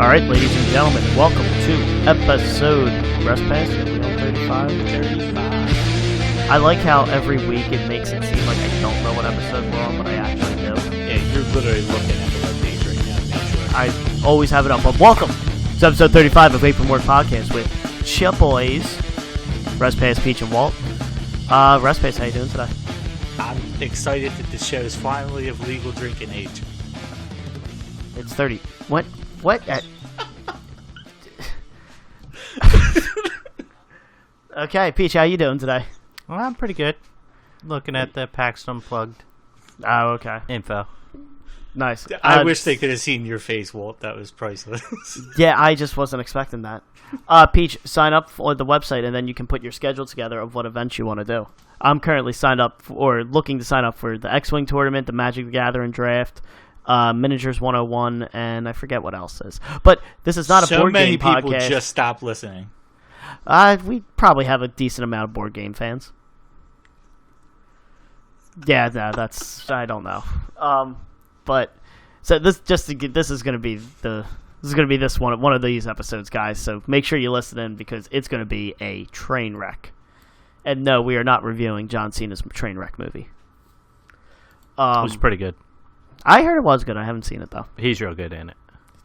All right, ladies and gentlemen, welcome to episode Respass 35. I like how every week it makes it seem like I don't know what episode we're on, but I actually do. Yeah, you're literally looking at the webpage right now to make sure. I always have it up. But welcome to episode 35 of Apron Work Podcast with Chia Boys, Respass, Peach, and Walt. Respass, how you doing today? I'm excited that the show is finally of legal drinking age. It's 30. What? Okay, Peach, how you doing today? Well, I'm pretty good. Looking at the PAX Unplugged Oh, okay. info. Nice. I wish they could have seen your face, Walt. That was priceless. Yeah, I just wasn't expecting that. Peach, sign up for the website, and then you can put your schedule together of what events you want to do. I'm currently signed up or looking to sign up for the X-Wing tournament, the Magic the Gathering draft, Miniatures 101, and I forget what else is. But this is not a board game podcast. So many people just stopped listening. We probably have a decent amount of board game fans. Yeah, no, that's I don't know. But so this is going to be this one of these episodes, guys. So make sure you listen in because it's going to be a train wreck. And no, we are not reviewing John Cena's train wreck movie. It was pretty good. I heard it was good. I haven't seen it though. He's real good in it.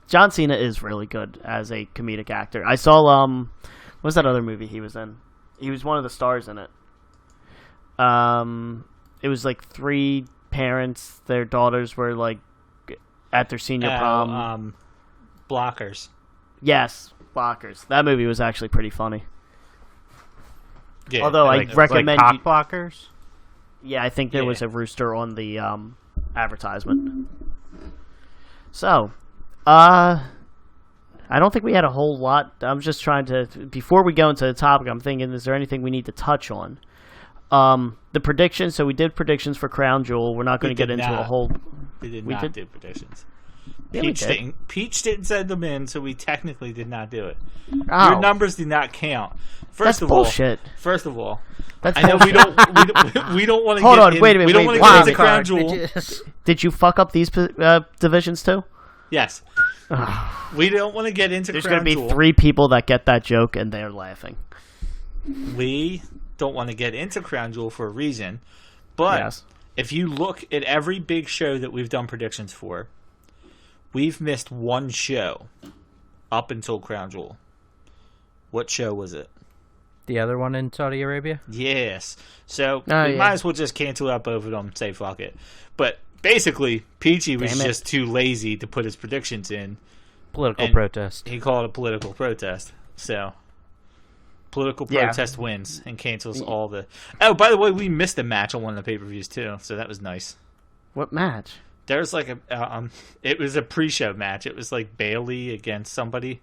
John Cena is really good as a comedic actor. I saw what was that other movie he was in? He was one of the stars in it. It was like three parents. Their daughters were like at their senior prom. Blockers. Yes, Blockers. That movie was actually pretty funny. Yeah, although I recommend like cock blockers. Yeah, I think there was a rooster on the advertisement. So, I don't think we had a whole lot. I'm just trying to, before we go into the topic, I'm thinking, is there anything we need to touch on? The predictions. So we did predictions for Crown Jewel. We're not going to get into a whole. We did not do predictions. Yeah, Peach didn't send them in, so we technically did not do it. Oh. Your numbers do not count. That's bullshit. First of all, that's I know we don't want to. Hold on, wait a minute. We don't want to get into Crown Jewel. Did you fuck up these divisions too? Yes. We don't want to get into There's Crown Jewel. There's going to be 3 people that get that joke, and they're laughing. We don't want to get into Crown Jewel for a reason, but if you look at every big show that we've done predictions for, we've missed one show up until Crown Jewel. What show was it? The other one in Saudi Arabia? Yes. So we might as well just cancel out both of them and say fuck it. But basically, Peachy was just too lazy to put his predictions in. Political protest. He called it a political protest. So political protest wins and cancels all the... Oh, by the way, we missed a match on one of the pay-per-views too, so that was nice. What match? There's like it was a pre-show match. It was like Bailey against somebody.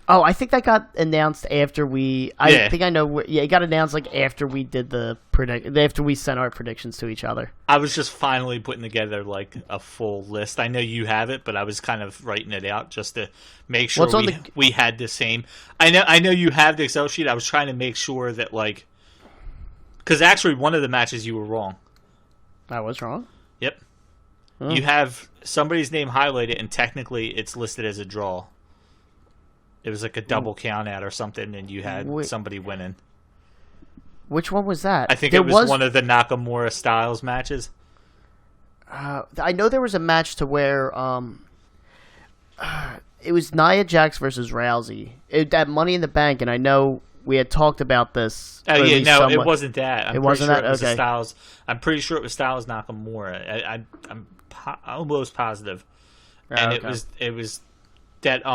Oh, I think that got announced after we. I think I know. It got announced like after we did after we sent our predictions to each other. I was just finally putting together like a full list. I know you have it, but I was kind of writing it out just to make sure we had the same. I know you have the Excel sheet. I was trying to make sure that because actually one of the matches you were wrong. I was wrong? Yep. You have somebody's name highlighted, and technically it's listed as a draw. It was like a double count out or something, and you had somebody winning. Which one was that? I think it was one of the Nakamura Styles matches. I know there was a match to where it was Nia Jax versus Rousey. At Money in the Bank, and I know we had talked about this. Oh yeah, no, it wasn't that. It wasn't that. It was okay. Styles. I'm pretty sure it was Styles Nakamura. I'm almost positive, and it was that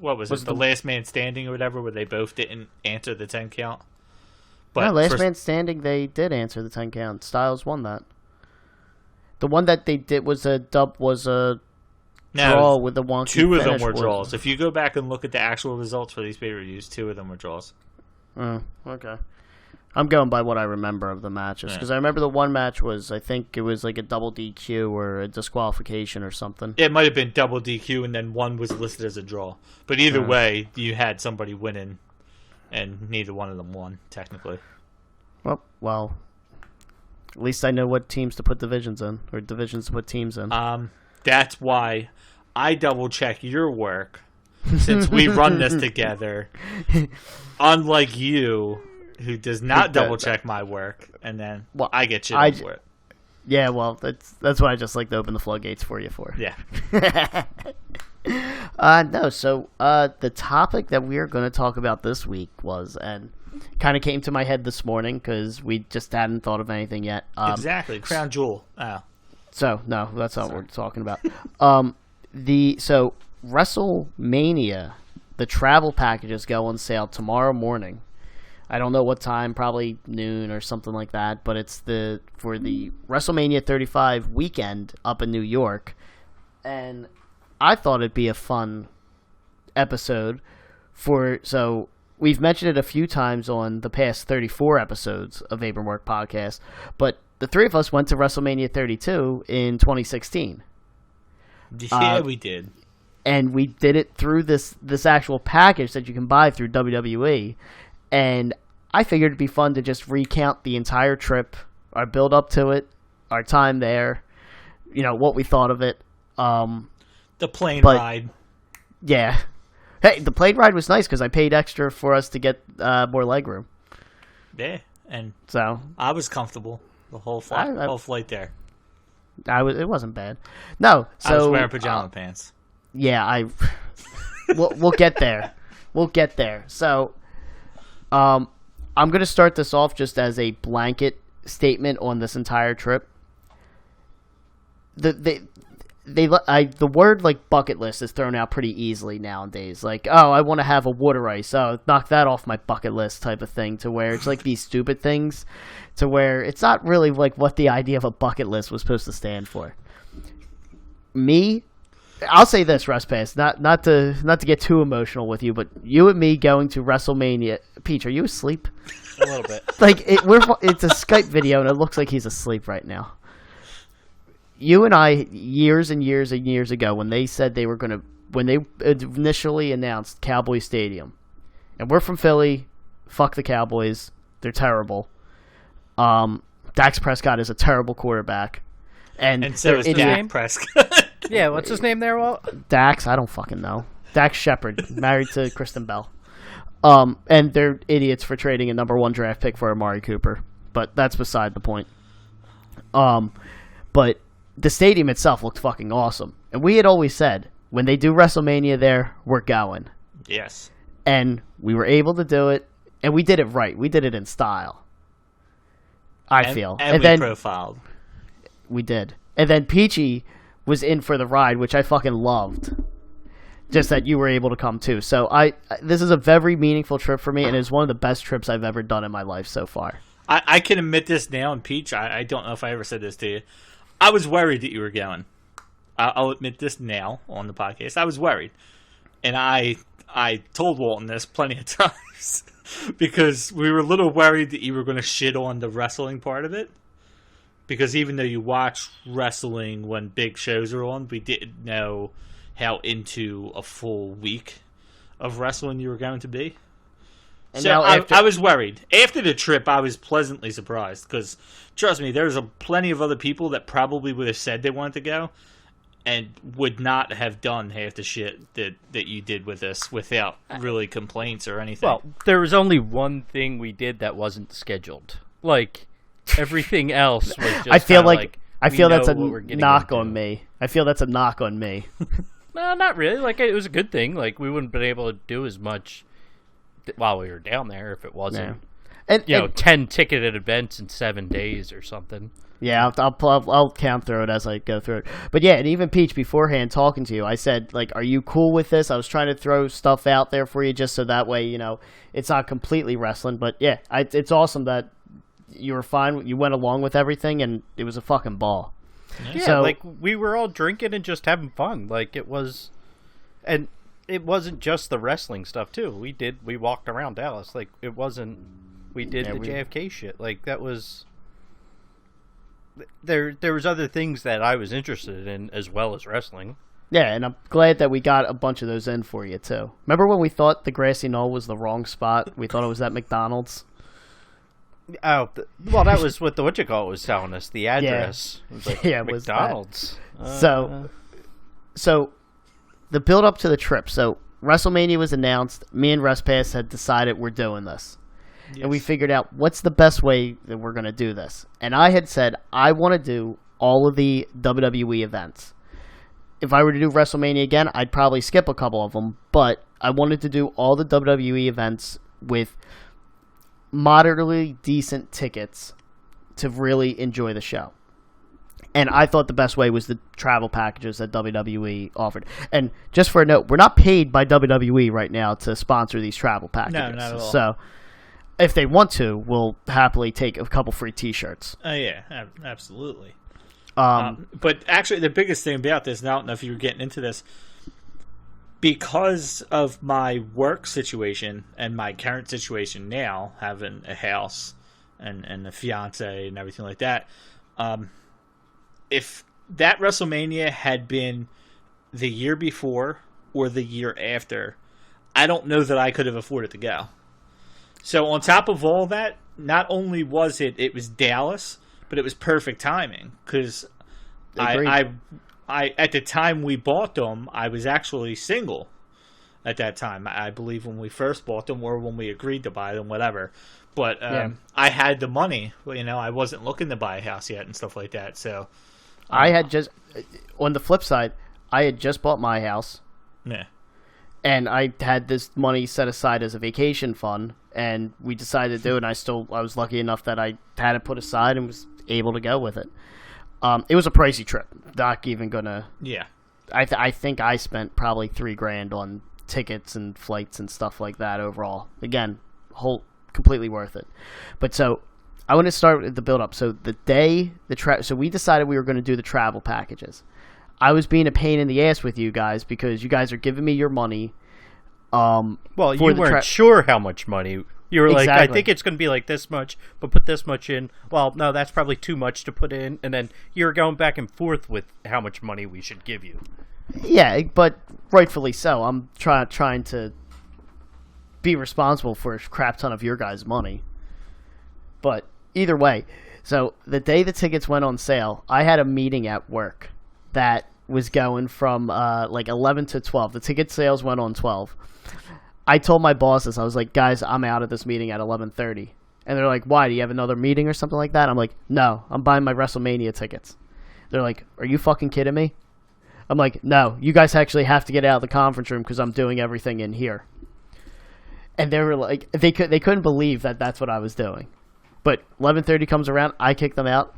what was it? The Last Man Standing or whatever, where they both didn't answer the 10 count. But no, Last Man Standing, they did answer the 10 count. Styles won that. The one that they did was a draw with the wonky. 2 of them were draws. If you go back and look at the actual results for these pay-per-views, 2 of them were draws. Oh, okay. I'm going by what I remember of the matches because I remember the one match was, I think it was like a double DQ or a disqualification or something. It might have been double DQ and then one was listed as a draw. But either way, you had somebody winning and neither one of them won, technically. Well, at least I know what teams to put divisions in or divisions to put teams in. That's why I double check your work since we run this together, unlike you, who does not double check my work, and then I get shit on for it. Yeah, well, that's why I just like to open the floodgates for you for. Yeah. No, so the topic that we are going to talk about this week was, and kind of came to my head this morning because we just hadn't thought of anything yet. Exactly, crown jewel. Oh. So no, that's not what we're talking about. So WrestleMania, the travel packages go on sale tomorrow morning. I don't know what time, probably noon or something like that, but it's for the WrestleMania 35 weekend up in New York. And I thought it'd be a fun episode so we've mentioned it a few times on the past 34 episodes of Apron Work Podcast, but the three of us went to WrestleMania 32 in 2016. Yeah, we did. And we did it through this actual package that you can buy through WWE. And I figured it'd be fun to just recount the entire trip, our build up to it, our time there, what we thought of it. The plane ride. Yeah. Hey, the plane ride was nice because I paid extra for us to get more legroom. Yeah, and so I was comfortable the whole flight there. It wasn't bad. No, so I was wearing pajama pants. Yeah, we'll get there. We'll get there. So, I'm going to start this off just as a blanket statement on this entire trip. The word like bucket list is thrown out pretty easily nowadays. Like, oh, I want to have a water ice. Oh, knock that off my bucket list type of thing. To where it's like these stupid things, to where it's not really like what the idea of a bucket list was supposed to stand for. I'll say this, Respass, not to get too emotional with you, but you and me going to WrestleMania. Peach, are you asleep? A little bit. Like it's a Skype video, and it looks like he's asleep right now. You and I, years and years and years ago, when they said when they initially announced Cowboy Stadium, and we're from Philly, fuck the Cowboys, they're terrible. Dak Prescott is a terrible quarterback, and so is Dak Prescott. Yeah, what's his name there, Walt? Dax, I don't fucking know. Dax Shepard, married to Kristen Bell. And they're idiots for trading a number 1 draft pick for Amari Cooper, but that's beside the point. But the stadium itself looked fucking awesome. And we had always said, when they do WrestleMania there, we're going. Yes. And we were able to do it, and we did it right. We did it in style. I feel. And then profiled. We did. And then Peachy was in for the ride, which I fucking loved. Just that you were able to come too. So this is a very meaningful trip for me, and it's one of the best trips I've ever done in my life so far. I can admit this now, and Peach, I don't know if I ever said this to you. I was worried that you were going. I'll admit this now on the podcast. I was worried. And I told Walton this plenty of times because we were a little worried that you were going to shit on the wrestling part of it. Because even though you watch wrestling when big shows are on, we didn't know how into a full week of wrestling you were going to be. And so I was worried. After the trip, I was pleasantly surprised. Because, trust me, there's plenty of other people that probably would have said they wanted to go and would not have done half the shit that you did with us without really complaints or anything. Well, there was only one thing we did that wasn't scheduled. Like, everything else was just I feel that's a knock on me. I feel that's a knock on me. No, not really. Like, it was a good thing. Like, we wouldn't have been able to do as much while we were down there if it wasn't, and 10 ticketed events in 7 days or something. Yeah, I'll count through it as I go through it. But yeah, and even Peach, beforehand talking to you, I said, like, are you cool with this? I was trying to throw stuff out there for you just so that way, it's not completely wrestling. But yeah, it's awesome that you were fine. You went along with everything, and it was a fucking ball. Yeah, so, like, we were all drinking and just having fun. Like, it was... And it wasn't just the wrestling stuff, too. We walked around Dallas. Like, it wasn't... We did the JFK shit. Like, that was... There was other things that I was interested in as well as wrestling. Yeah, and I'm glad that we got a bunch of those in for you, too. Remember when we thought the Grassy Knoll was the wrong spot? We thought it was at McDonald's? Oh, well, that was what the was telling us. The address. Yeah. It was like McDonald's. Was So the build up to the trip. So WrestleMania was announced. Me and Respass had decided we're doing this. Yes. And we figured out what's the best way that we're going to do this. And I had said I want to do all of the WWE events. If I were to do WrestleMania again, I'd probably skip a couple of them. But I wanted to do all the WWE events with moderately decent tickets to really enjoy the show. And I thought the best way was the travel packages that WWE offered. And just for a note, we're not paid by WWE right now to sponsor these travel packages. No, not at all. So if they want to, we'll happily take a couple free T-shirts. Oh, yeah, absolutely. But actually, the biggest thing about this, and I don't know if you were getting into this, because of my work situation and my current situation now, having a house and a fiance and everything like that, if that WrestleMania had been the year before or the year after, I don't know that I could have afforded to go. So on top of all that, not only was it was Dallas, but it was perfect timing because I at the time we bought them, I was actually single at that time. I believe when we first bought them or when we agreed to buy them, whatever. But I had the money. You know, I wasn't looking to buy a house yet and stuff like that. So I had just, on the flip side, I had just bought my house. Yeah. And I had this money set aside as a vacation fund, and we decided to do it. And I was lucky enough that I had it put aside and was able to go with it. It was a pricey trip. Not even gonna. Yeah. I think I spent probably $3,000 on tickets and flights and stuff like that overall. Again, completely worth it. But so I want to start with the build up. So the day so we decided we were going to do the travel packages. I was being a pain in the ass with you guys because you guys are giving me your money. Well, you weren't sure how much money. You were like, I think it's going to be like this much, but put this much in. Well, no, that's probably too much to put in. And then you're going back and forth with how much money we should give you. Yeah, but rightfully so. I'm trying to be responsible for a crap ton of your guys' money. But either way, so the day the tickets went on sale, I had a meeting at work that was going from like 11 to 12. The ticket sales went on 12. I told my bosses, I was like, guys, I'm out of this meeting at 11:30. And they're like, why? Do you have another meeting or something like that? I'm like, no, I'm buying my WrestleMania tickets. They're like, are you fucking kidding me? I'm like, no, you guys actually have to get out of the conference room because I'm doing everything in here. And they were like, they couldn't believe that that's what I was doing. But 11:30 comes around, I kick them out.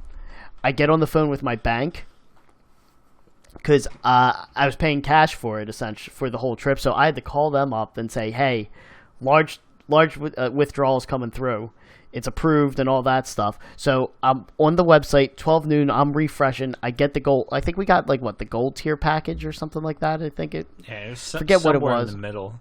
I get on the phone with my bank because I was paying cash for it essentially for the whole trip. So I had to call them up and say, hey, large withdrawals coming through. It's approved and all that stuff. So I'm on the website, 12 noon, I'm refreshing. I get the gold. I think we got the gold tier package or something like that. I think it. Yeah, it was forget what it was. In the middle.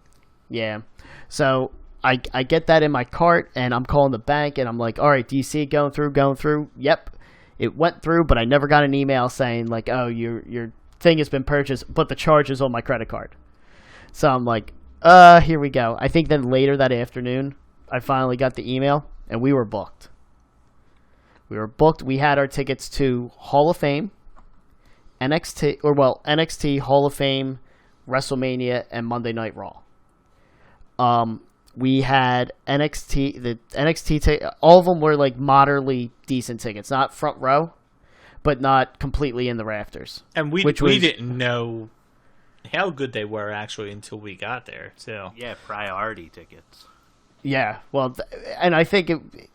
Yeah. So I get that in my cart and I'm calling the bank and I'm like, all right, do you see it going through? Yep. It went through, but I never got an email saying like, oh, your thing has been purchased, but the charge is on my credit card. So I'm like, here we go. I think then later that afternoon, I finally got the email. And we were booked. We had our tickets to Hall of Fame, NXT, Hall of Fame, WrestleMania, and Monday Night Raw. We had NXT, all of them were like moderately decent tickets. Not front row, but not completely in the rafters. And we didn't know how good they were actually until we got there. So yeah, priority tickets. Yeah, well, and I think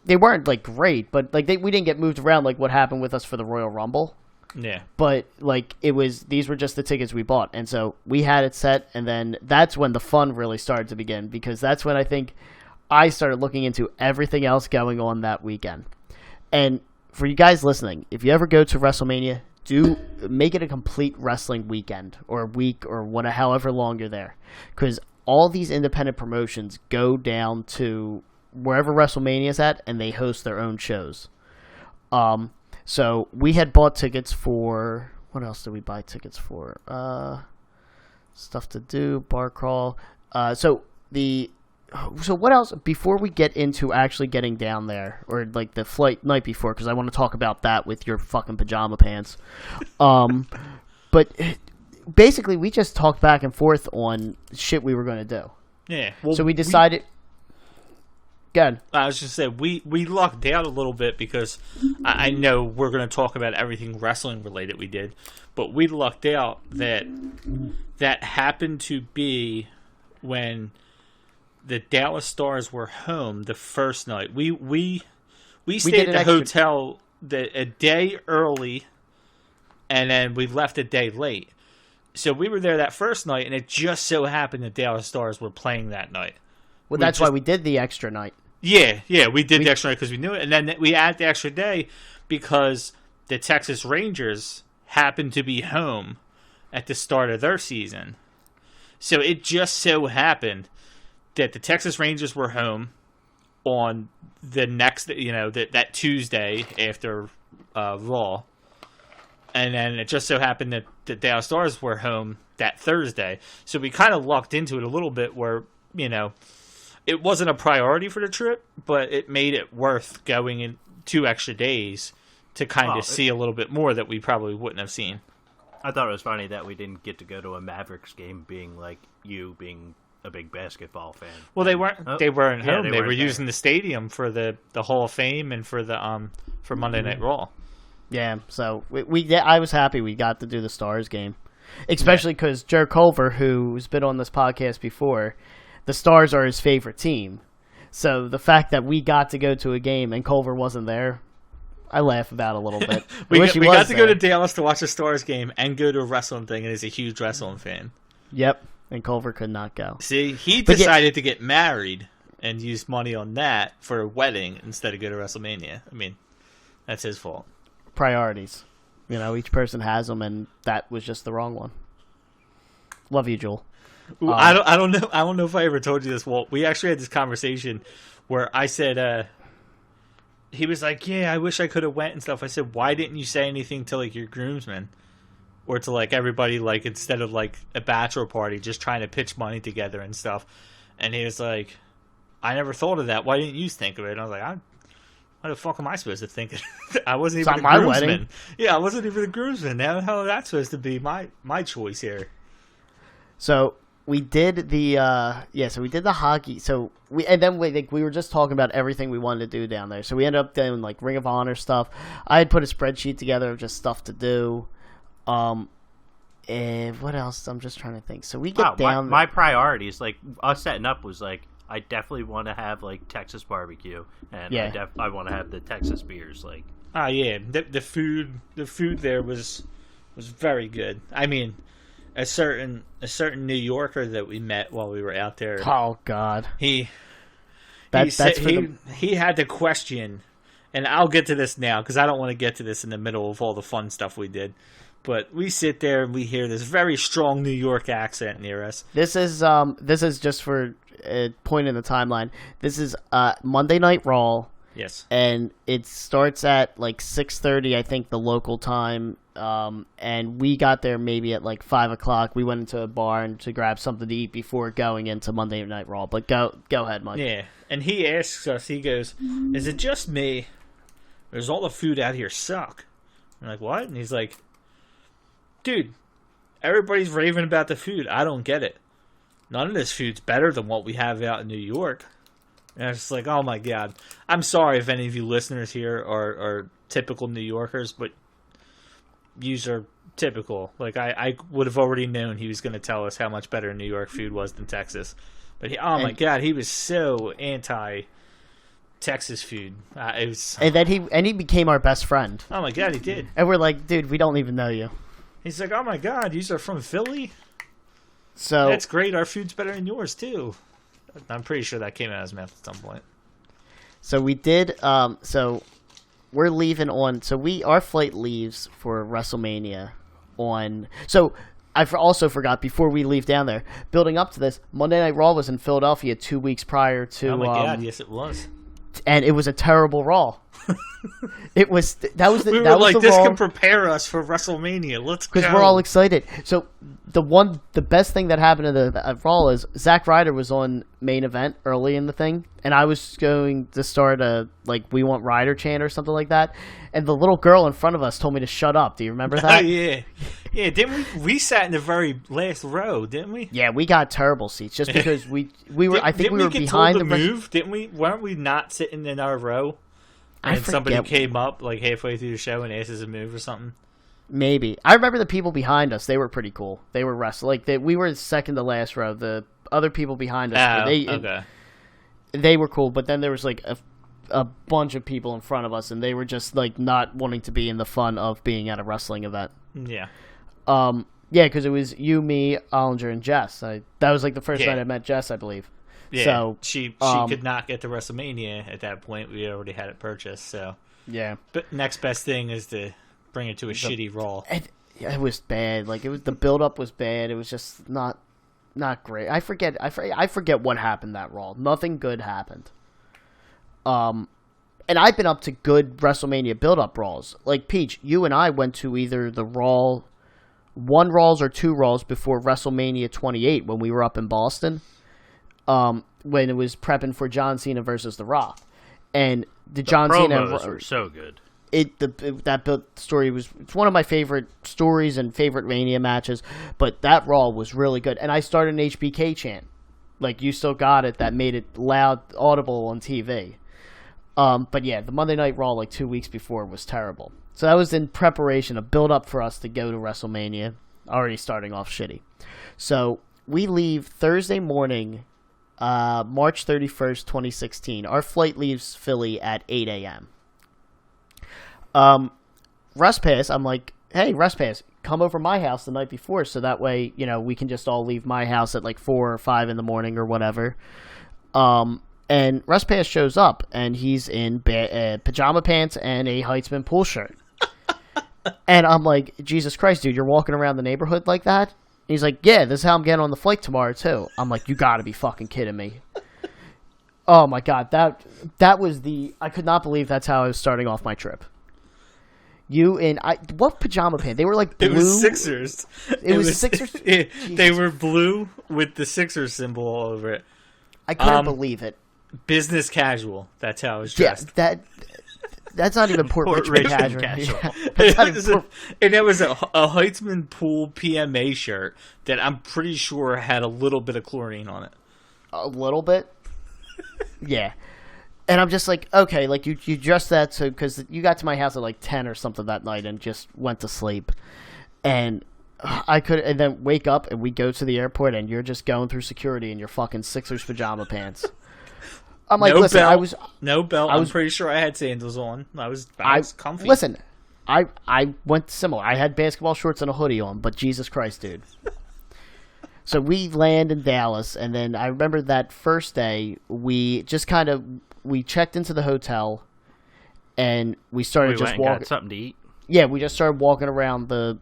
they weren't like great, but like we didn't get moved around like what happened with us for the Royal Rumble. Yeah. But like these were just the tickets we bought, and so we had it set, and then that's when the fun really started to begin because that's when I think I started looking into everything else going on that weekend. And for you guys listening, if you ever go to WrestleMania, do make it a complete wrestling weekend or week or however long you're there, because all these independent promotions go down to wherever WrestleMania is at, and they host their own shows. So we had bought tickets for... What else did we buy tickets for? Stuff to do, bar crawl. So what else? Before we get into actually getting down there, or like the flight night before, because I want to talk about that with your fucking pajama pants. But basically we just talked back and forth on shit we were going to do. Yeah. Well, so we decided. Good. I was just saying we lucked out a little bit because I know we're going to talk about everything wrestling related we did, but we lucked out that happened to be when the Dallas Stars were home the first night. We stayed at the hotel a day early, and then we left a day late. So we were there that first night, and it just so happened the Dallas Stars were playing that night. Well, that's why we did the extra night. Yeah, we did the extra night because we knew it. And then we added the extra day because the Texas Rangers happened to be home at the start of their season. So it just so happened that the Texas Rangers were home on the next, that Tuesday after Raw. And then it just so happened that the Dallas Stars were home that Thursday. So we kind of lucked into it a little bit where, it wasn't a priority for the trip, but it made it worth going in 2 extra days to kind of see a little bit more that we probably wouldn't have seen. I thought it was funny that we didn't get to go to a Mavericks game being like you being a big basketball fan. Well, they weren't home. They were using the stadium for the Hall of Fame and for the for Monday Night Raw. Yeah, so I was happy we got to do the Stars game, especially because Jer Culver, who's been on this podcast before, the Stars are his favorite team. So the fact that we got to go to a game and Culver wasn't there, I laugh about a little bit. we got to go to Dallas to watch a Stars game and go to a wrestling thing, and he's a huge wrestling fan. Yep, and Culver could not go. See, he decided to get married and use money on that for a wedding instead of go to WrestleMania. I mean, that's his fault. Priorities. Each person has them, and that was just the wrong one. Love you, Joel. I don't know if I ever told you this, Walt. We actually had this conversation where I said, he was like, yeah, I wish I could have went and stuff. I said, why didn't you say anything to your groomsmen or to everybody, instead of a bachelor party, just trying to pitch money together and stuff? And he was like, I never thought of that. Why didn't you think of it? And I was like, what the fuck am I supposed to think? I wasn't even the groomsman. Wedding. Yeah, I wasn't even the groomsman. How the hell is that supposed to be my choice here? So we did the hockey. So we were just talking about everything we wanted to do down there. So we ended up doing Ring of Honor stuff. I had put a spreadsheet together of just stuff to do. And what else? I'm just trying to think. So we get down. My priorities, us setting up, was I definitely want to have Texas barbecue, and I want to have the Texas beers. The food there was very good. I mean, a certain New Yorker that we met while we were out there. Oh God, he had the question, and I'll get to this now because I don't want to get to this in the middle of all the fun stuff we did. But we sit there and we hear this very strong New York accent near us. This is just for a point in the timeline. This is Monday Night Raw. Yes. And it starts at 6:30, I think, the local time. And we got there maybe at 5 o'clock. We went into a bar to grab something to eat before going into Monday Night Raw. But go ahead, Mike. Yeah. And he asks us, he goes, is it just me? Or does all the food out here suck? I'm like, what? And he's like, dude, everybody's raving about the food. I don't get it. None of this food's better than what we have out in New York. And I was just like, oh my God. I'm sorry if any of you listeners here are typical New Yorkers, but yous are typical. I would have already known he was going to tell us how much better New York food was than Texas. But my God, he was so anti-Texas food. And then he became our best friend. Oh my God, he did. And we're like, dude, we don't even know you. He's like, oh my God, yous are from Philly? So that's great. Our food's better than yours too. I'm pretty sure that came out of his mouth at some point. So we did. So we're leaving on. So our flight leaves for WrestleMania on. So I also forgot before we leave down there. Building up to this, Monday Night Raw was in Philadelphia 2 weeks prior to. Oh my God! Yes, it was. And it was a terrible Raw. It was this can prepare us for WrestleMania. Let's go. Because we're all excited. So the best thing that happened to the Raw is Zack Ryder was on main event early in the thing, and I was going to start a "We Want Ryder" chant or something like that, and the little girl in front of us told me to shut up. Do you remember that? Yeah. Yeah, didn't we sat in the very last row, didn't we? Yeah, we got terrible seats just because we were. I think we were behind the move, didn't we? Weren't we not sitting in our row? And somebody came up like halfway through the show and asked us to move or something. Maybe. I remember the people behind us. They were pretty cool. They were wrestling. We were second to last row. The other people behind us, they were cool. But then there was like a bunch of people in front of us, and they were just like not wanting to be in the fun of being at a wrestling event. Yeah. Yeah, because it was you, me, Ollinger, and Jess. That was like the first night I met Jess, I believe. Yeah. So she could not get to WrestleMania at that point. We already had it purchased. So yeah. But next best thing is to bring it to a shitty Raw. It was bad. Like the build up was bad. It was just not great. I forget what happened that Raw. Nothing good happened. And I've been up to good WrestleMania build up Raws. Like Peach, you and I went to either the Raw, 1 Raws or 2 Raws before WrestleMania 28 when we were up in Boston. When it was prepping for John Cena versus The Rock, and the John Cena were so good. That story it's one of my favorite stories and favorite Mania matches, but that Raw was really good. And I started an HBK chant, like "You Still Got It," that made it loud, audible on TV. But yeah, the Monday Night Raw like 2 weeks before was terrible. So that was in preparation, a build up for us to go to WrestleMania, already starting off shitty. So we leave Thursday morning, March 31st, 2016. Our flight leaves Philly at 8 a.m. Respass, I'm like, hey, Respass, come over my house the night before so that way, we can just all leave my house at like 4 or 5 in the morning or whatever. And Respass shows up, and he's in pajama pants and a Heitzman pool shirt. And I'm like, Jesus Christ, dude, you're walking around the neighborhood like that? And he's like, yeah, this is how I'm getting on the flight tomorrow, too. I'm like, you gotta be fucking kidding me. Oh, my God. That was I could not believe that's how I was starting off my trip. What pajama pants? They were like blue. It was Sixers. It was Sixers? They were blue with the Sixers symbol all over it. I couldn't believe it. Business casual. That's how I was dressed. Yeah, that's not even Port Richmond casual. Yeah. And it was a Heitzman Pool PMA shirt that I'm pretty sure had a little bit of chlorine on it. A little bit? Yeah. And I'm just like, okay, like you dressed that so because you got to my house at like 10 or something that night and just went to sleep. And and then wake up and we go to the airport and you're just going through security in your fucking Sixers pajama pants. I'm like, listen, belt. No belt. I'm pretty sure I had sandals on. I was comfy. Listen, I went similar. I had basketball shorts and a hoodie on, but Jesus Christ, dude. So we land in Dallas, and then I remember that first day, we just we checked into the hotel, and we started just walking. Got something to eat. Yeah, we just started walking around the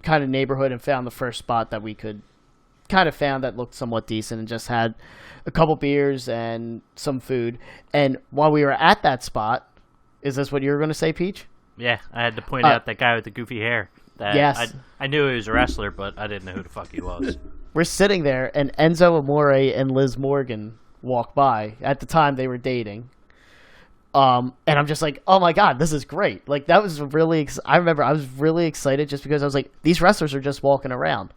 kind of neighborhood and found the first spot that we could found that looked somewhat decent and just had a couple beers and some food. And while we were at that spot, is this what you were going to say, Peach? Yeah, I had to point out that guy with the goofy hair. Yes. I knew he was a wrestler, but I didn't know who the fuck he was. We're sitting there, and Enzo Amore and Liz Morgan walk by. At the time, they were dating. And I'm just like, oh my God, this is great. Like, that was really, I remember I was really excited just because I was like, these wrestlers are just walking around.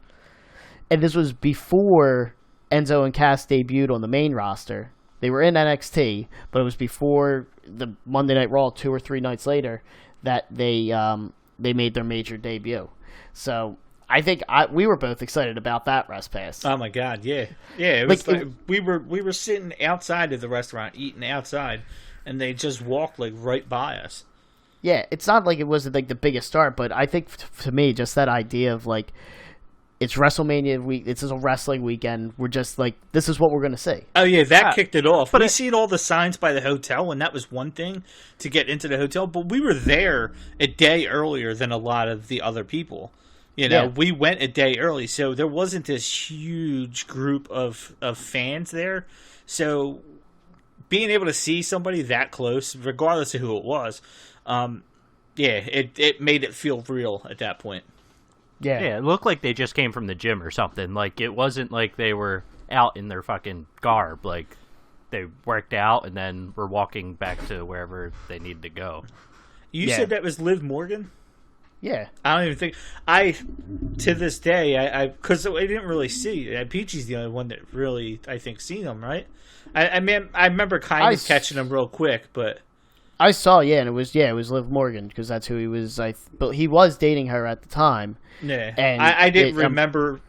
And this was before Enzo and Cass debuted on the main roster. They were in NXT, but it was before the Monday Night Raw 2 or 3 nights later that they made their major debut. So I think we were both excited about that Respass. Oh my God, yeah. Yeah, it was like we were sitting outside of the restaurant, eating outside, and they just walked like right by us. Yeah, it's not like it wasn't like the biggest start, but I think to me, just that idea of like, it's WrestleMania week. This is a wrestling weekend. We're just like, this is what we're going to see. Oh, yeah, that kicked it off. But we seen all the signs by the hotel, and that was one thing to get into the hotel. But we were there a day earlier than a lot of the other people. We went a day early, so there wasn't this huge group of fans there. So being able to see somebody that close, regardless of who it was, it made it feel real at that point. Yeah, it looked like they just came from the gym or something. Like, it wasn't like they were out in their fucking garb. Like, they worked out and then were walking back to wherever they needed to go. You said that was Liv Morgan? Yeah. I don't even think to this day, because I didn't really see. Peachy's the only one that really, I think, seen him, right? I mean, I remember kind of catching him real quick, but I saw, and it was Liv Morgan, because that's who he was. But he was dating her at the time. Yeah, and I didn't remember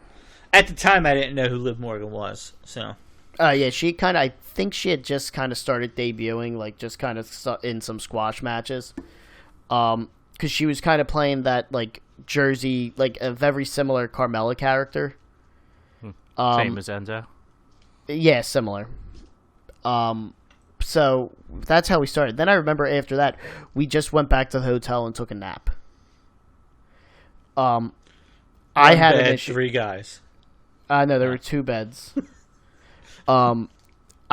at the time. I didn't know who Liv Morgan was. So, she kind of. I think she had just kind of started debuting, like just kind of in some squash matches. Because she was kind of playing that, like, Jersey, like, a very similar Carmella character. Same as Enzo? Yeah, similar. So, that's how we started. Then I remember after that, we just went back to the hotel and took a nap. I had an issue. 3 guys. No, there were 2 beds. I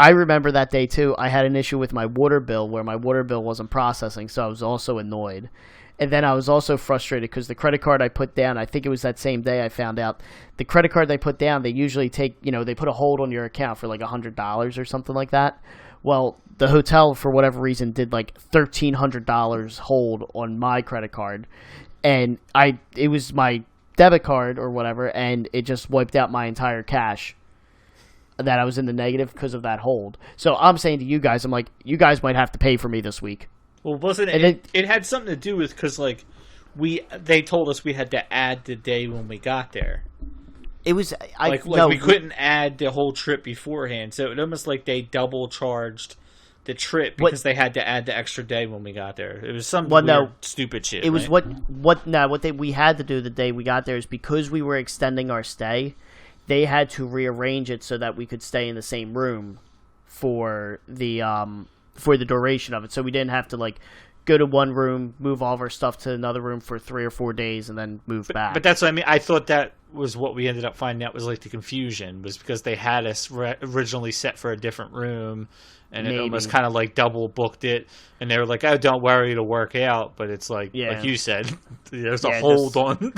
remember that day, too. I had an issue with my water bill where my water bill wasn't processing, so I was also annoyed. And then I was also frustrated because the credit card I put down, I think it was that same day I found out, the credit card they put down, they usually take, they put a hold on your account for like $100 or something like that. Well, the hotel, for whatever reason, did like $1,300 hold on my credit card. And it was my debit card or whatever, and it just wiped out my entire cash that I was in the negative because of that hold. So I'm saying to you guys, I'm like, you guys might have to pay for me this week. Well, wasn't it? It had something to do with because like they told us we had to add the day when we got there. It was we couldn't add the whole trip beforehand, so it almost like they double charged the trip because they had to add the extra day when we got there. It was some stupid shit. It was what we had to do the day we got there is because we were extending our stay. They had to rearrange it so that we could stay in the same room for the duration of it. So we didn't have to like go to one room, move all of our stuff to another room for 3 or 4 days, and then move back. But that's what I mean. I thought that was what we ended up finding out was like the confusion was because they had us originally set for a different room, and it almost kind of like double booked it. And they were like, "Oh, don't worry, it'll work out." But it's like you said, there's a hold on.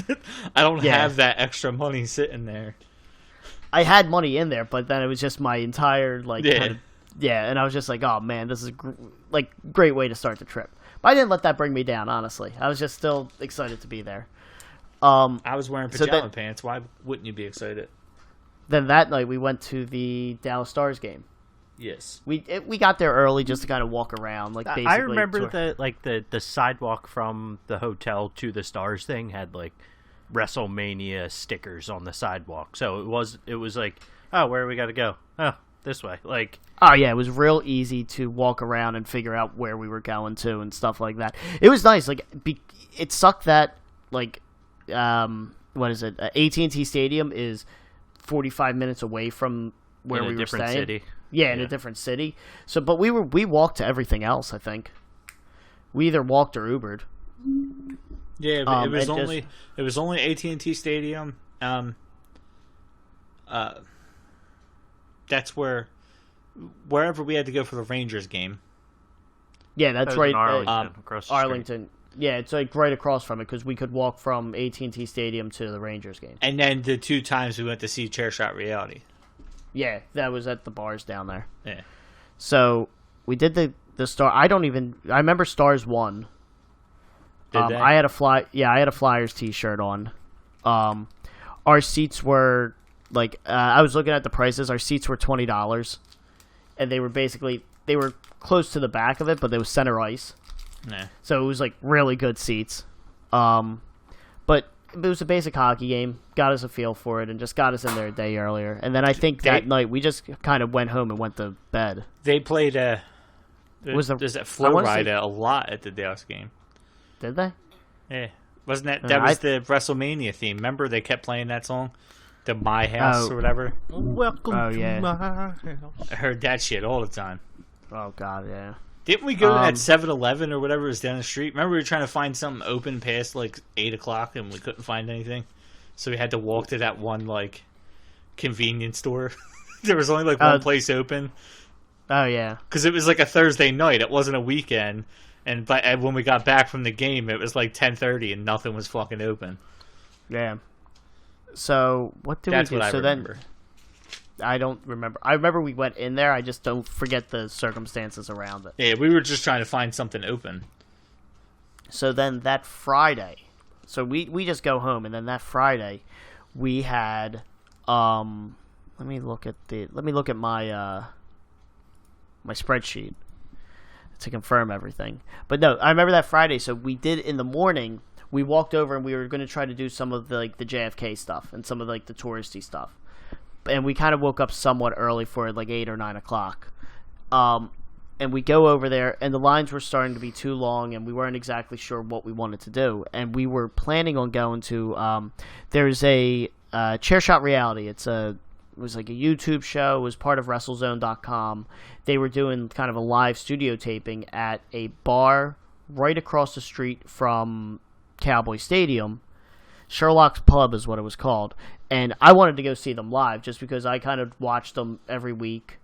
I don't have that extra money sitting there. I had money in there, but then it was just my entire and I was just like, oh man, this is great way to start the trip. But I didn't let that bring me down, honestly. I was just still excited to be there. I was wearing pajama pants. Why wouldn't you be excited? Then that night we went to the Dallas Stars game. Yes, we got there early just to kind of walk around. Like basically, I remember the sidewalk from the hotel to the Stars thing had like WrestleMania stickers on the sidewalk. So it was like, oh, where we got to go? Oh, this way. Like, oh yeah, it was real easy to walk around and figure out where we were going to and stuff like that. It was nice. Like, it sucked that like, what is it? AT&T Stadium is 45 minutes away from where we were staying. City. Yeah, in a different city. So, but we walked to everything else. I think we either walked or Ubered. Yeah, but it was only AT&T Stadium. That's wherever we had to go for the Rangers game. Yeah, that's right. Arlington, across the Arlington. Street. Yeah, it's like right across from it because we could walk from AT&T Stadium to the Rangers game. And then the 2 times we went to see Chair Shot Reality. Yeah, that was at the bars down there. Yeah. So we did the Star. I remember Stars won. Did they? I had a Flyers t-shirt on. Our seats were like I was looking at the prices. Our seats were $20, and they were close to the back of it, but they was center ice. Nah. So it was like really good seats. But it was a basic hockey game. Got us a feel for it, and just got us in there a day earlier. And then I think that night we just kind of went home and went to bed. They played there's that Flow Ride a lot at the Dallas game. Did they? Yeah. Wasn't that was the WrestleMania theme? Remember they kept playing that song? The My House or whatever? Welcome to my house. I heard that shit all the time. Oh, God, yeah. Didn't we go to that 7-Eleven or whatever was down the street? Remember we were trying to find something open past like 8 o'clock and we couldn't find anything? So we had to walk to that one like convenience store. There was only like one place open. Oh, yeah. Because it was like a Thursday night. It wasn't a weekend. And when we got back from the game, it was like 10:30 and nothing was fucking open. Yeah. So what did we do? What I remember. Then I don't remember. I remember we went in there. I just don't forget the circumstances around it. Yeah, we were just trying to find something open. So then that Friday, So we just go home, and then that Friday, we had let me look at my my spreadsheet to confirm everything. But no, I remember that Friday. So we did in the morning. We walked over and we were going to try to do some of the JFK stuff and some of the touristy stuff. And we kind of woke up somewhat early for it, 8 or 9 o'clock. And we go over there, and the lines were starting to be too long, and we weren't exactly sure what we wanted to do. And we were planning on going to there's a Chair Shot Reality. It was like a YouTube show. It was part of WrestleZone.com. They were doing kind of a live studio taping at a bar right across the street from Cowboy Stadium. Sherlock's Pub is what it was called. And I wanted to go see them live just because I kind of watched them every week.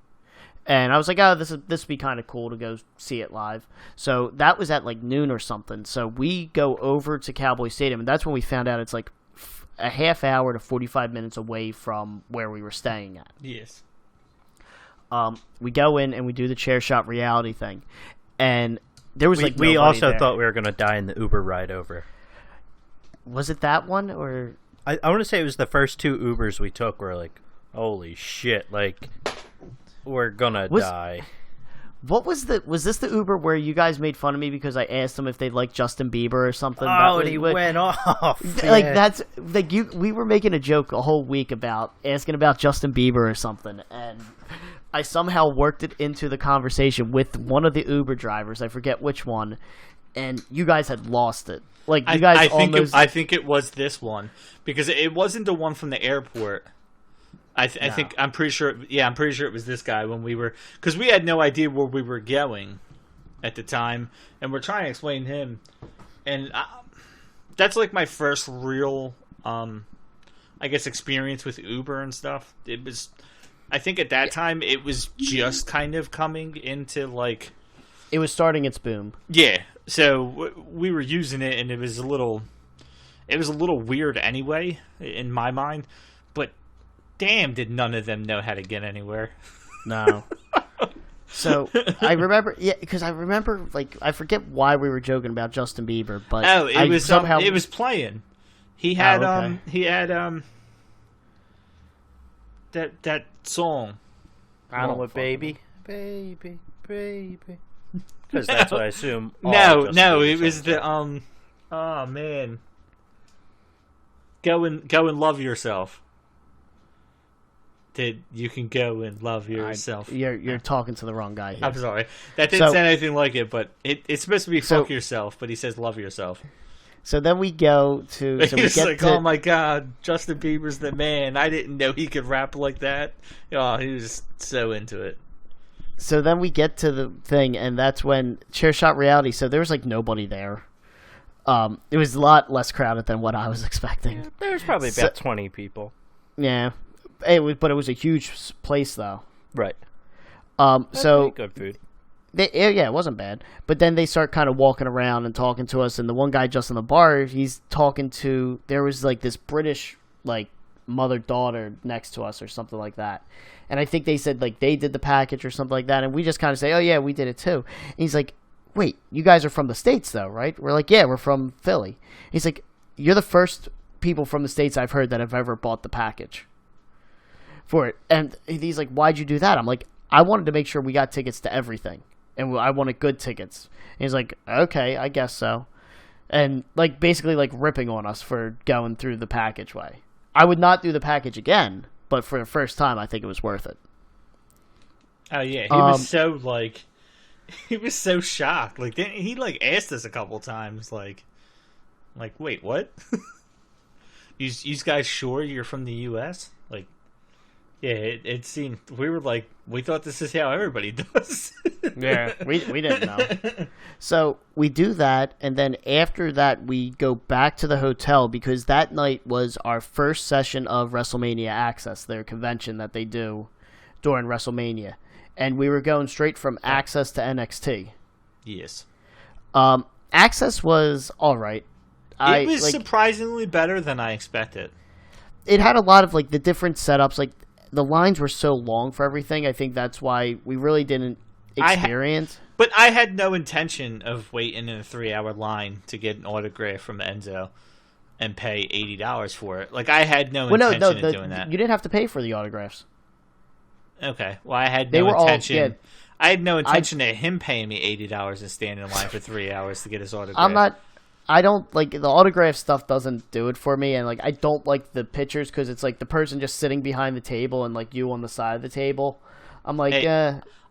And I was like, oh, this would be kind of cool to go see it live. So that was at noon or something. So we go over to Cowboy Stadium, and that's when we found out it's a half hour to 45 minutes away from where we were staying at. Yes. We go in and we do the Chair Shot Reality thing. And there was we also thought we were going to die in the Uber ride over. Was it that one? Or I want to say it was the first 2 Ubers we took were holy shit, we're gonna die. What was this the Uber where you guys made fun of me because I asked them if they liked Justin Bieber or something? Oh, and he went off. That's we were making a joke a whole week about asking about Justin Bieber or something, and I somehow worked it into the conversation with one of the Uber drivers. I forget which one, and you guys had lost it. I think it was this one because it wasn't the one from the airport. I'm pretty sure it was this guy when we were, because we had no idea where we were going at the time, and we're trying to explain to him, and that's my first real, experience with Uber and stuff. It was, I think at that time it was just kind of coming into it was starting its boom. Yeah, so we were using it, and it was a little weird anyway in my mind, but. Damn, did none of them know how to get anywhere. No. So, I remember, because I remember, I forget why we were joking about Justin Bieber, but it was playing. He had, that song. I don't know what, baby. Because that's what I assume. No, it was the, oh man. Go and love yourself. You can go and love yourself. You're talking to the wrong guy here. I'm sorry. That didn't sound anything like it, but it's supposed to be fuck yourself, but he says love yourself. So then we go to... So He's oh my god, Justin Bieber's the man. I didn't know he could rap like that. Oh, he was so into it. So then we get to the thing, and that's when Chair Shot Reality, so there was nobody there. It was a lot less crowded than what I was expecting. Yeah, there was probably about 20 people. Yeah. But it was a huge place, though. Right. So good food. It wasn't bad. But then they start kind of walking around and talking to us, and the one guy just in the bar, he's talking to. There was this British mother-daughter next to us or something like that, and I think they said they did the package or something like that, and we just kind of say, oh yeah, we did it too. And he's like, wait, you guys are from the States though, right? We're like, yeah, we're from Philly. He's like, you're the first people from the States I've heard that have ever bought the package for it. And he's like, why'd you do that? I'm like, I wanted to make sure we got tickets to everything, and I wanted good tickets. And he's like, okay, I guess so. And basically ripping on us for going through the package way. I would not do the package again, but for the first time I think it was worth it. Oh yeah, he was so he was so shocked. He asked us a couple times wait, what? you guys sure you're from the US? Yeah, it seemed, we were we thought this is how everybody does. Yeah, we didn't know. So we do that, and then after that we go back to the hotel because that night was our first session of WrestleMania Access, their convention that they do during WrestleMania. And we were going straight from Access to NXT. Yes. Access was alright. It was surprisingly better than I expected. It had a lot of the different setups, the lines were so long for everything. I think that's why we really didn't experience. But I had no intention of waiting in a 3-hour line to get an autograph from Enzo. and pay $80 for it. Like, I had no intention of doing that. You didn't have to pay for the autographs. Okay. Well, I had no intention. I had no intention of him paying me $80 and standing in line for 3 hours to get his autograph. I don't like the autograph stuff. Doesn't do it for me, and like I don't like the pictures because it's like the person just sitting behind the table and like you on the side of the table. I'm like,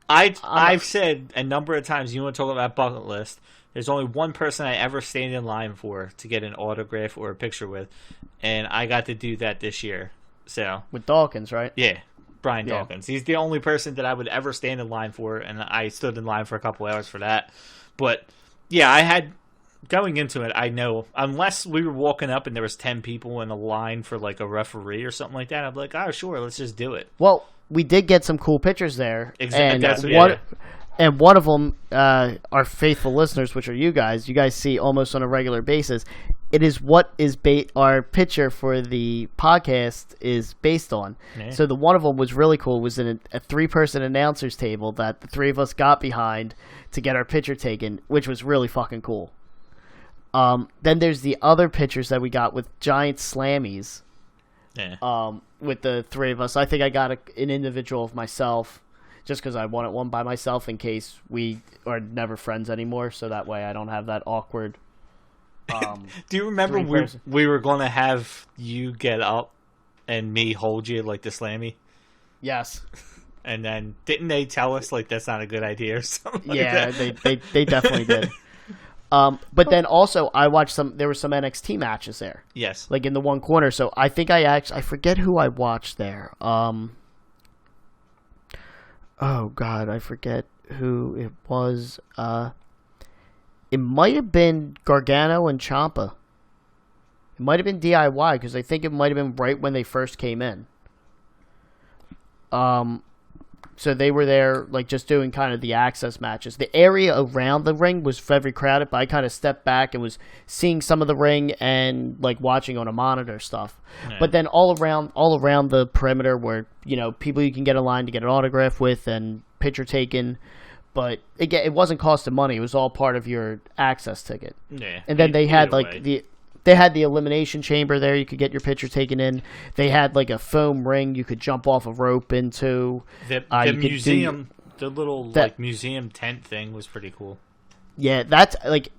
I've said a number of times, you want to talk about bucket list. There's only one person I ever stand in line for to get an autograph or a picture with, and I got to do that this year. So with Dawkins, right? Yeah, Brian Dawkins. He's the only person that I would ever stand in line for, and I stood in line for a couple hours for that. But yeah, I had. Going into it, I know, unless we were walking up and there was 10 people in a line for like a referee or something like that, I'd be like, oh, sure, let's just do it. Well, we did get some cool pictures there. Exactly. And one of them, our faithful listeners, which are you guys see almost on a regular basis. It is what is our picture for the podcast is based on. Yeah. So the one of them was really cool. It was in a 3-person announcer's table that the 3 of us got behind to get our picture taken, which was really fucking cool. Then there's the other pictures that we got with giant slammies. Yeah. With the 3 of us. I think I got an individual of myself just because I wanted one by myself in case we are never friends anymore. So that way I don't have that awkward. Do you remember we were going to have you get up and me hold you like the slammy? Yes. And then didn't they tell us like that's not a good idea or something? Yeah, they definitely did. But then also I watched there were some NXT matches there. Yes. Like in the one corner. So I think I forget who I watched there. Oh God, I forget who it was. It might have been Gargano and Ciampa. It might have been DIY because I think it might have been right when they first came in. So they were there, like, just doing kind of the access matches. The area around the ring was very crowded, but I kind of stepped back and was seeing some of the ring and, like, watching on a monitor stuff. Yeah. But then all around the perimeter were, people you can get a line to get an autograph with and picture taken. But, again, it wasn't costing money. It was all part of your access ticket. Yeah. And then they had, like, They had the elimination chamber there. You could get your picture taken in. They had like a foam ring you could jump off a rope into. The museum, the little museum tent thing was pretty cool. Yeah, that's like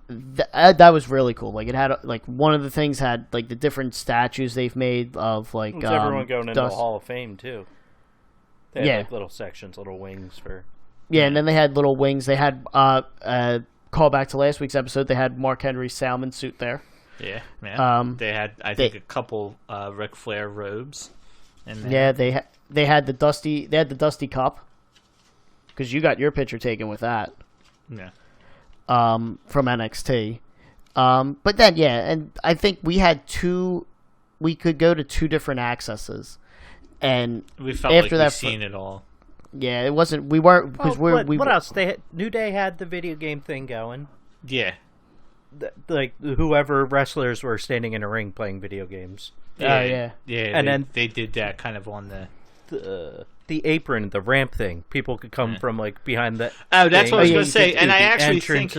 that was really cool. Like it had like one of the things had like the different statues they've made of like everyone going into the Hall of Fame too. They had like little sections, little wings for. Yeah, and then they had little wings. They had call back to last week's episode. They had Mark Henry's salmon suit there. Yeah, man. They had, I think, a couple Ric Flair robes. Yeah, they had the Dusty Cup because you got your picture taken with that. Yeah. From NXT, but then and I think we had two. We could go to 2 different accesses, and we felt after like we've seen it all. Yeah, it wasn't. We weren't because what else? New Day had the video game thing going. Yeah. Like whoever wrestlers were standing in a ring playing video games. Yeah. And then they did that kind of on the apron, the ramp thing. People could come from like behind the. Oh, that's what I was going to say. And I actually think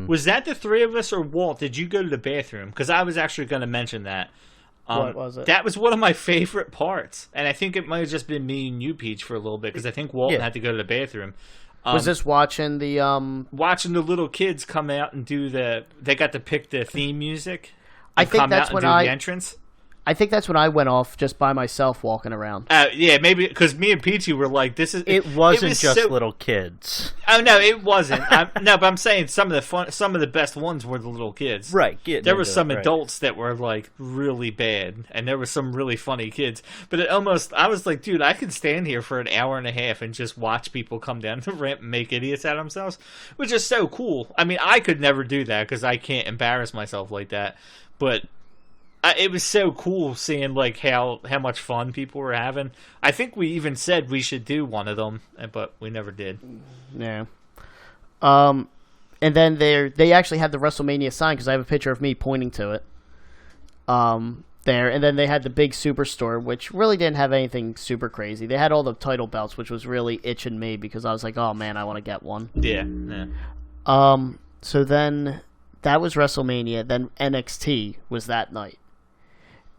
was that the 3 of us or Walt? Did you go to the bathroom? Because I was actually going to mention that. What was it? That was one of my favorite parts, and I think it might have just been me and you, Peach, for a little bit because I think Walton had to go to the bathroom. Was this watching the little kids come out and do they got to pick the theme music? I think that's when the entrance. I think that's when I went off just by myself walking around. Yeah, maybe because me and Peachy were like, "This is." It wasn't just little kids. Oh no, it wasn't. No, but I'm saying some of the best ones were the little kids. Right. There were some adults that were like really bad, and there were some really funny kids. But I was like, dude, I could stand here for an hour and a half and just watch people come down the ramp and make idiots out of themselves, which is so cool. I mean, I could never do that because I can't embarrass myself like that, but. It was so cool seeing like how much fun people were having. I think we even said we should do one of them, but we never did. Yeah. And then they actually had the WrestleMania sign because I have a picture of me pointing to it. There, and then they had the big superstore, which really didn't have anything super crazy. They had all the title belts, which was really itching me because I was like, oh man, I want to get one. Yeah. So then that was WrestleMania. Then NXT was that night,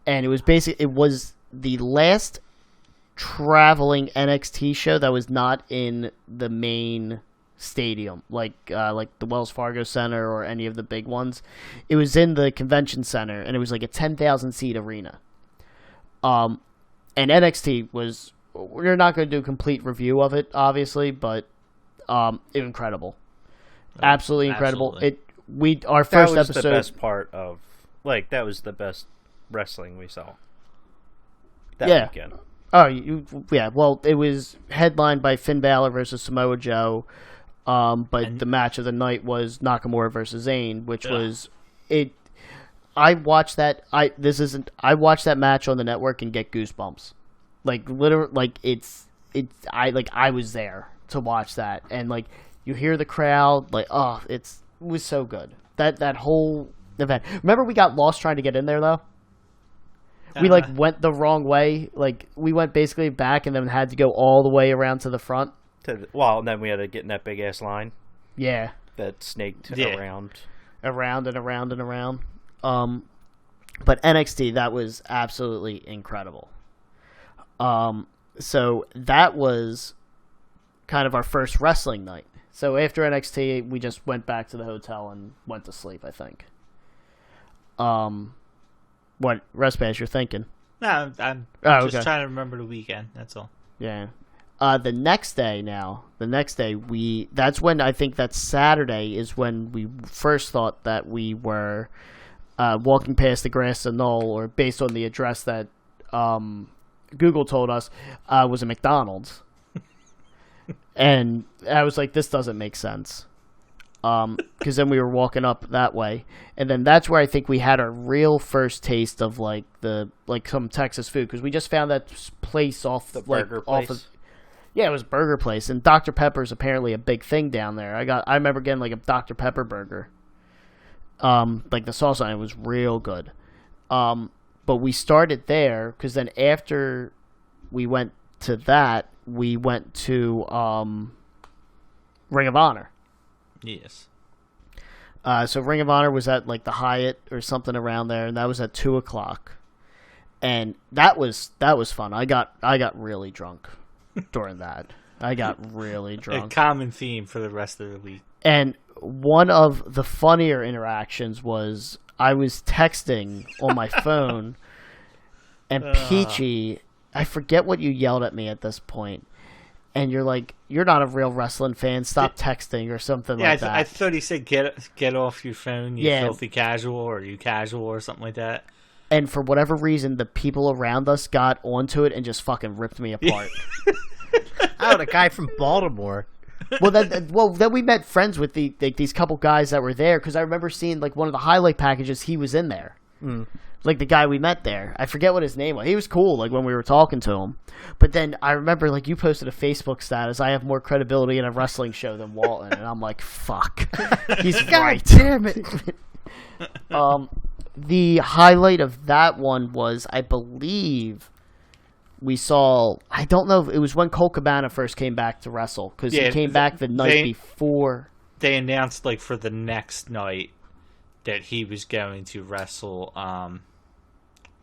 and it was the last traveling NXT show that was not in the main stadium, like the Wells Fargo Center or any of the big ones. It was in the convention center, and it was like a 10,000 seat arena. And NXT was. We're not going to do a complete review of it, obviously, but incredible, absolutely incredible. Absolutely. Our first was episode. The best part of that was the best wrestling we saw that weekend. Oh, yeah. Well, it was headlined by Finn Balor versus Samoa Joe, but the match of the night was Nakamura versus Zayn, which was it. I watched that. I watched that match on the network and get goosebumps. Like literally, like I was there to watch that, and like you hear the crowd, like it was so good. That whole event. Remember, we got lost trying to get in there though. We went the wrong way. Like we went basically back, and then had to go all the way around to the front. And then we had to get in that big ass line. Yeah, that snaked around and around and around. But NXT, that was absolutely incredible. So that was kind of our first wrestling night. So after NXT, we just went back to the hotel and went to sleep, I think. What, Respass, you're thinking? No, I'm just trying to remember the weekend, that's all. Yeah. The next day, that's when I think that Saturday is when we first thought that we were walking past the grass and knoll, or based on the address that Google told us was a McDonald's. And I was like, this doesn't make sense. Because then we were walking up that way, and then that's where I think we had our real first taste of some Texas food, because we just found that place off the burger place. Yeah, it was a burger place, and Dr. Pepper's apparently a big thing down there. I remember getting like a Dr. Pepper burger, like the sauce on it was real good. But we started there, because then after we went to that, we went to Ring of Honor. Yes. So Ring of Honor was at like the Hyatt or something around there, and that was at 2:00, and that was fun. I got really drunk during that. I got really drunk. A common theme for the rest of the week. And one of the funnier interactions was I was texting on my phone, and Peachy, I forget what you yelled at me at this point. And you're like, you're not a real wrestling fan. Stop texting or something like that. I thought he said, get off your phone, you filthy casual, or you casual, or something like that. And for whatever reason, the people around us got onto it and just fucking ripped me apart. The guy from Baltimore. Well, then we met friends with these couple guys that were there, because I remember seeing like one of the highlight packages. He was in there. Like the guy we met there. I forget what his name was. He was cool, like when we were talking to him. But then I remember, like, you posted a Facebook status, I have more credibility in a wrestling show than Walton. And I'm like, fuck. He's right. Damn it. The highlight of that one was, I believe, we saw, I don't know if it was when Colt Cabana first came back to wrestle, because he came back the night before. They announced, like, for the next night that he was going to wrestle,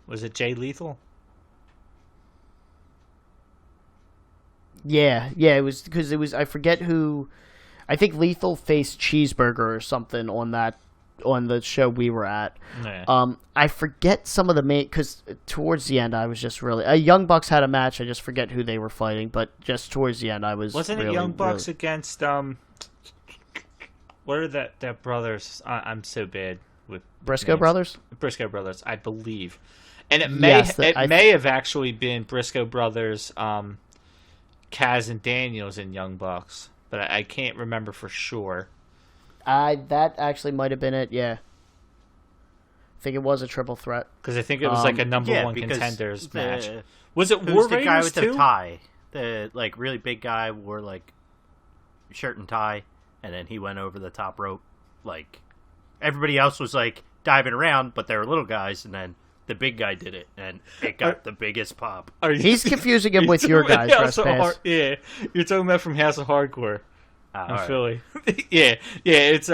was it Jay Lethal? Yeah, it was, because it was, I forget who, I think Lethal faced Cheeseburger or something on the show we were at. Yeah. I forget some of the main, because towards the end I was just really, Young Bucks had a match, I just forget who they were fighting, but just towards the end I was Wasn't really, it Young Bucks really... against, what are that brothers? I'm so bad with Briscoe names. Brothers? Briscoe Brothers, I believe. And it may have actually been Briscoe Brothers, Kaz and Daniels in Young Bucks, but I can't remember for sure. That actually might have been it, yeah. I think it was a triple threat. Because I think it was like a number one contenders match. Was it War Raiders the guy with too? the tie? The like really big guy wore like shirt and tie, and then he went over the top rope. Like everybody else was like diving around, but they were little guys, and then the big guy did it, and it got the biggest pop. He's confusing him with your guys, Respass. Yeah, you're talking about from House of Hardcore in right. Philly. yeah, it's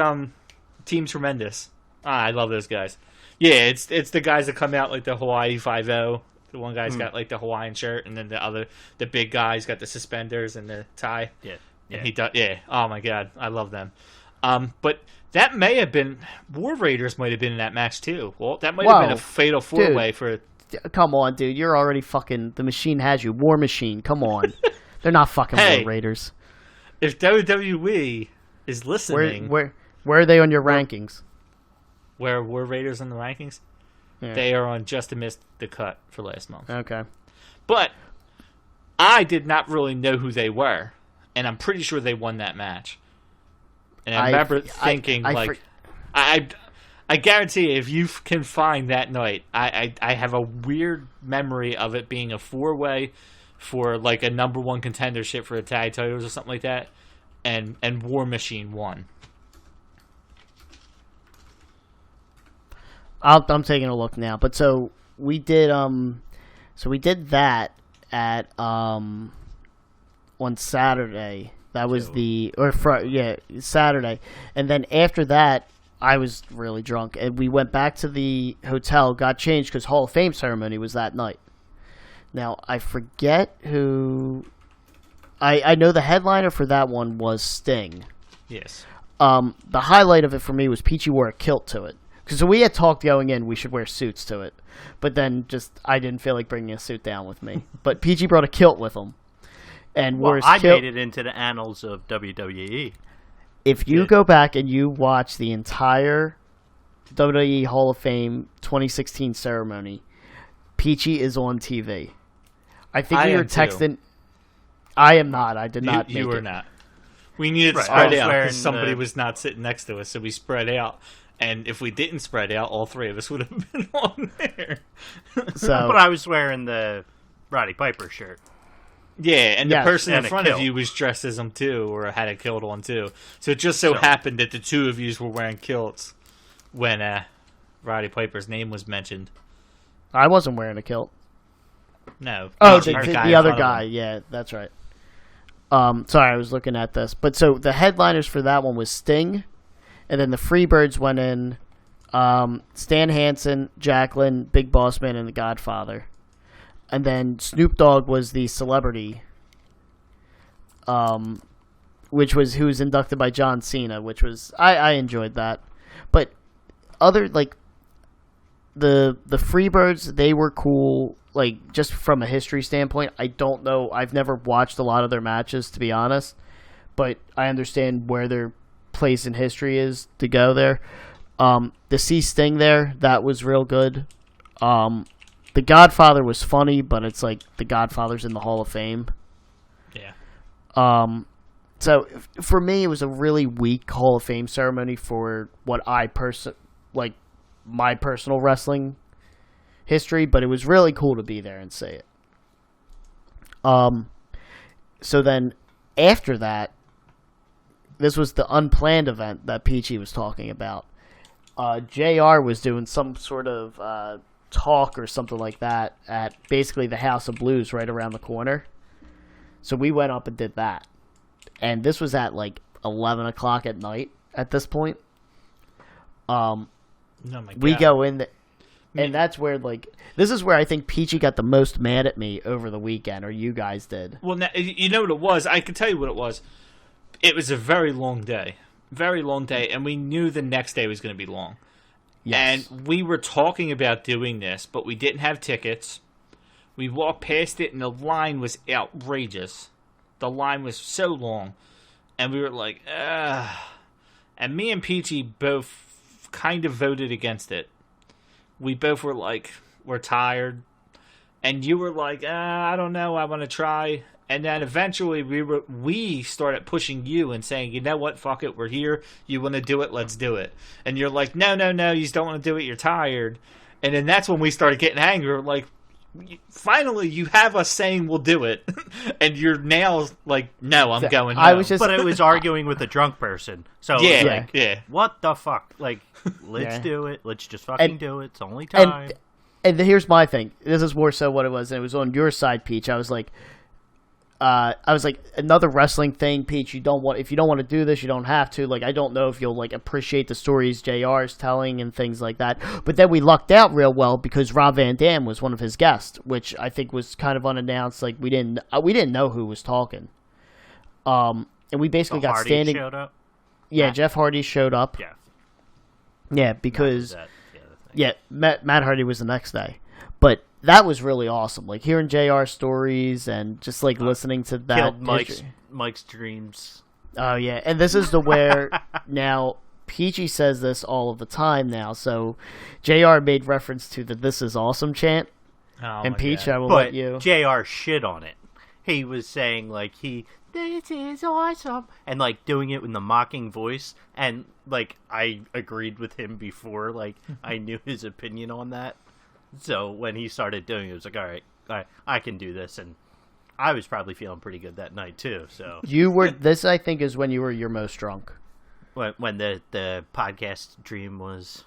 Team Tremendous. I love those guys. Yeah, it's the guys that come out like the Hawaii 5-0. The one guy's got like the Hawaiian shirt, and then the big guy's got the suspenders and the tie. Yeah. And he does. Yeah. Oh my God, I love them. But that may have been War Raiders might have been in that match too. Well, that might have been a fatal 4-way for. Come on, dude. You're already fucking. The machine has you. War Machine. Come on. They're not fucking War Raiders. If WWE is listening, where are they on your rankings? Where War Raiders on the rankings? Yeah. They are on just to miss the cut for last month. Okay. But I did not really know who they were, and I'm pretty sure they won that match. And I remember thinking, I guarantee you, if you can find that night, I have a weird memory of it being a 4-way for like a number 1 contendership for a tag titles or something like that, and War Machine won. I'm taking a look now, but so we did that at on Saturday. That was Saturday, and then after that, I was really drunk, and we went back to the hotel, got changed because Hall of Fame ceremony was that night. Now I forget who. I know the headliner for that one was Sting. Yes. The highlight of it for me was Peachy wore a kilt to it. Because we had talked going in, we should wear suits to it. But then I didn't feel like bringing a suit down with me. But Peachy brought a kilt with him. And I made it into the annals of WWE. If you go back and you watch the entire WWE Hall of Fame 2016 ceremony, Peachy is on TV. I think we were texting. Too. I am not. I did not make it. You were not. We needed to spread out because somebody was not sitting next to us, so we spread out. And if we didn't spread out, all 3 of us would have been on there. But I was wearing the Roddy Piper shirt. Yeah, and the person in front of you was dressed as him too, or had a kilt on too. So it just so happened that the 2 of you were wearing kilts when Roddy Piper's name was mentioned. I wasn't wearing a kilt. No. Oh, the other guy. Yeah, that's right. Sorry, I was looking at this. But so the headliners for that one was Sting. And then the Freebirds went in, Stan Hansen, Jacqueline, Big Boss Man, and The Godfather. And then Snoop Dogg was the celebrity, who was inducted by John Cena, which was I enjoyed that. But other the Freebirds, they were cool. Like just from a history standpoint, I don't know. I've never watched a lot of their matches, to be honest, but I understand where they're place in history is to go there. To see Sting there, that was real good. The Godfather was funny, but it's like the Godfather's in the Hall of Fame. Yeah. So for me, it was a really weak Hall of Fame ceremony for what my personal wrestling history, but it was really cool to be there and see it. So then after that, this was the unplanned event that Peachy was talking about. JR was doing some sort of talk or something like that at basically the House of Blues right around the corner. So we went up and did that. And this was at like 11 o'clock at night at this point. We go in, and that's where this is where I think Peachy got the most mad at me over the weekend, or you guys did. Well, now, you know what it was? I can tell you what it was. It was a very long day, and we knew the next day was going to be long. Yes. And we were talking about doing this, but we didn't have tickets. We walked past it, and the line was outrageous. The line was so long, and we were like, ugh. And me and Peachy both kind of voted against it. We both were like, we're tired. And you were like, I don't know, I want to try. And then eventually we started pushing you and saying, you know what, fuck it, we're here. You want to do it, let's do it. And you're like, no, you just don't want to do it, you're tired. And then that's when we started getting angry. We're like, finally you have us saying we'll do it. And you're now like, no, I'm going home. But it was arguing with a drunk person. So yeah. What the fuck? Like, let's do it. Let's just fucking do it. It's only time. And here's my thing. This is more so what it was. And it was on your side, Peach. I was like, I was like, another wrestling thing, Peach. If you don't want to do this, you don't have to. Like, I don't know if you'll like appreciate the stories JR is telling and things like that. But then we lucked out real well because Rob Van Dam was one of his guests, which I think was kind of unannounced. Like we didn't know who was talking. And we basically got Hardy standing. Showed up? Yeah, Jeff Hardy showed up. Jeff. Yeah, because Matt Hardy was the next day, but that was really awesome. Like hearing JR stories and just like listening to that. Killed Mike's dreams. Oh yeah, and this is the where now Peachy says this all of the time now. So JR made reference to the "This is awesome" chant, and Peach, I will let you. JR shit on it. He was saying like this is awesome, and like doing it in the mocking voice, and like I agreed with him before. Like I knew his opinion on that. So when he started doing it, it was like, all right, I can do this. And I was probably feeling pretty good that night, too. So you were, this I think is when you were your most drunk. When the podcast dream was.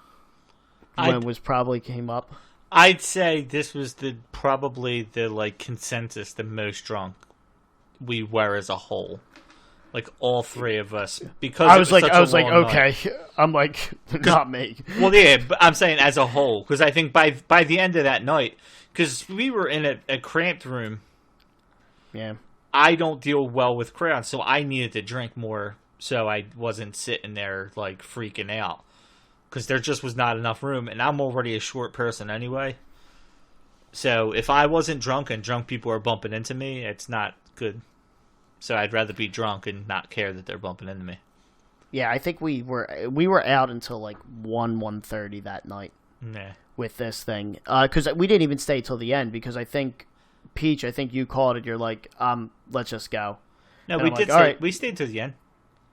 Probably came up. I'd say this was probably the like consensus, the most drunk we were as a whole. Like all three of us, because I was like, okay, I'm like, not me. Well, yeah, but I'm saying as a whole, because I think by the end of that night, because we were in a cramped room. Yeah, I don't deal well with crowds, so I needed to drink more, so I wasn't sitting there like freaking out, because there just was not enough room, and I'm already a short person anyway. So if I wasn't drunk and drunk people are bumping into me, it's not good. So I'd rather be drunk and not care that they're bumping into me. Yeah, I think we were out until like 1:30 that night. Yeah. With this thing, because we didn't even stay till the end. Because I think Peach, you called it. You're like, let's just go. No, and we I'm did. like, right. We stayed till the end.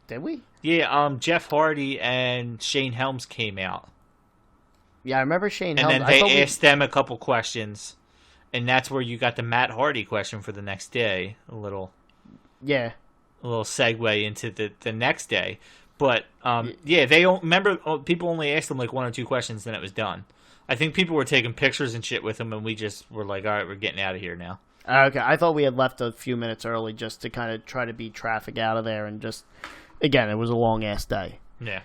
Did we? Yeah. Jeff Hardy and Shane Helms came out. Yeah, I remember Shane Helms. And then they asked them a couple questions, and that's where you got the Matt Hardy question for the next day. A little segue into the next day. But they don't remember. People only asked them like one or two questions, then it was done. I think people were taking pictures and shit with him, and we just were like, all right, we're getting out of here now. Okay, I thought we had left a few minutes early just to kind of try to beat traffic out of there, and just again, it was a long ass day. Yeah.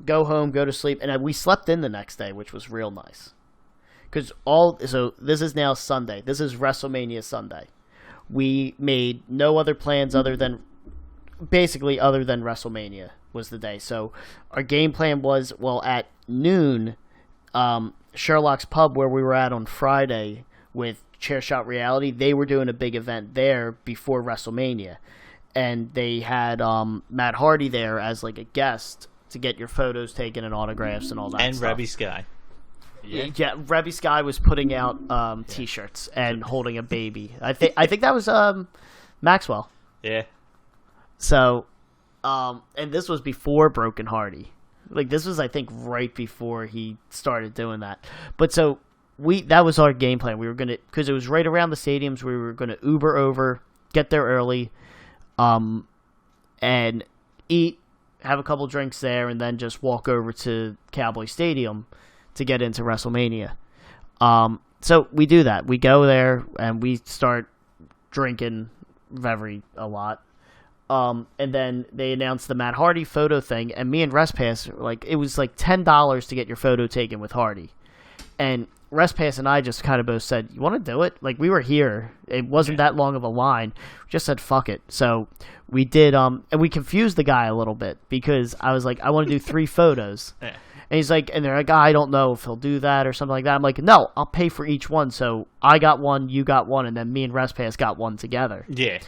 Go home, go to sleep, and we slept in the next day, which was real nice. So this is now Sunday. This is WrestleMania Sunday. We made no other plans other than WrestleMania was the day. So our game plan was, at noon, Sherlock's Pub, where we were at on Friday with Chairshot Reality, they were doing a big event there before WrestleMania. And they had Matt Hardy there as like a guest to get your photos taken and autographs and all that and stuff. Rebby Sky. Yeah, Rebby Sky was putting out T-shirts and holding a baby. I think that was Maxwell. Yeah. So, and this was before Broken Hardy. Like this was, I think, right before he started doing that. But so that was our game plan. We were gonna, because it was right around the stadiums. We were gonna Uber over, get there early, and eat, have a couple drinks there, and then just walk over to Cowboy Stadium to get into WrestleMania. So we do that. We go there and we start drinking a lot. And then they announced the Matt Hardy photo thing, and me and Respass, it was like $10 to get your photo taken with Hardy. And Respass and I just kind of both said, you want to do it? Like, we were here. It wasn't that long of a line. We just said, fuck it. So we did, and we confused the guy a little bit because I was like, I want to do 3 photos. Yeah. And he's like, and they're like, I don't know if he'll do that or something like that. I'm like, no, I'll pay for each one. So I got one, you got one, and then me and Respass got one together. Yeah.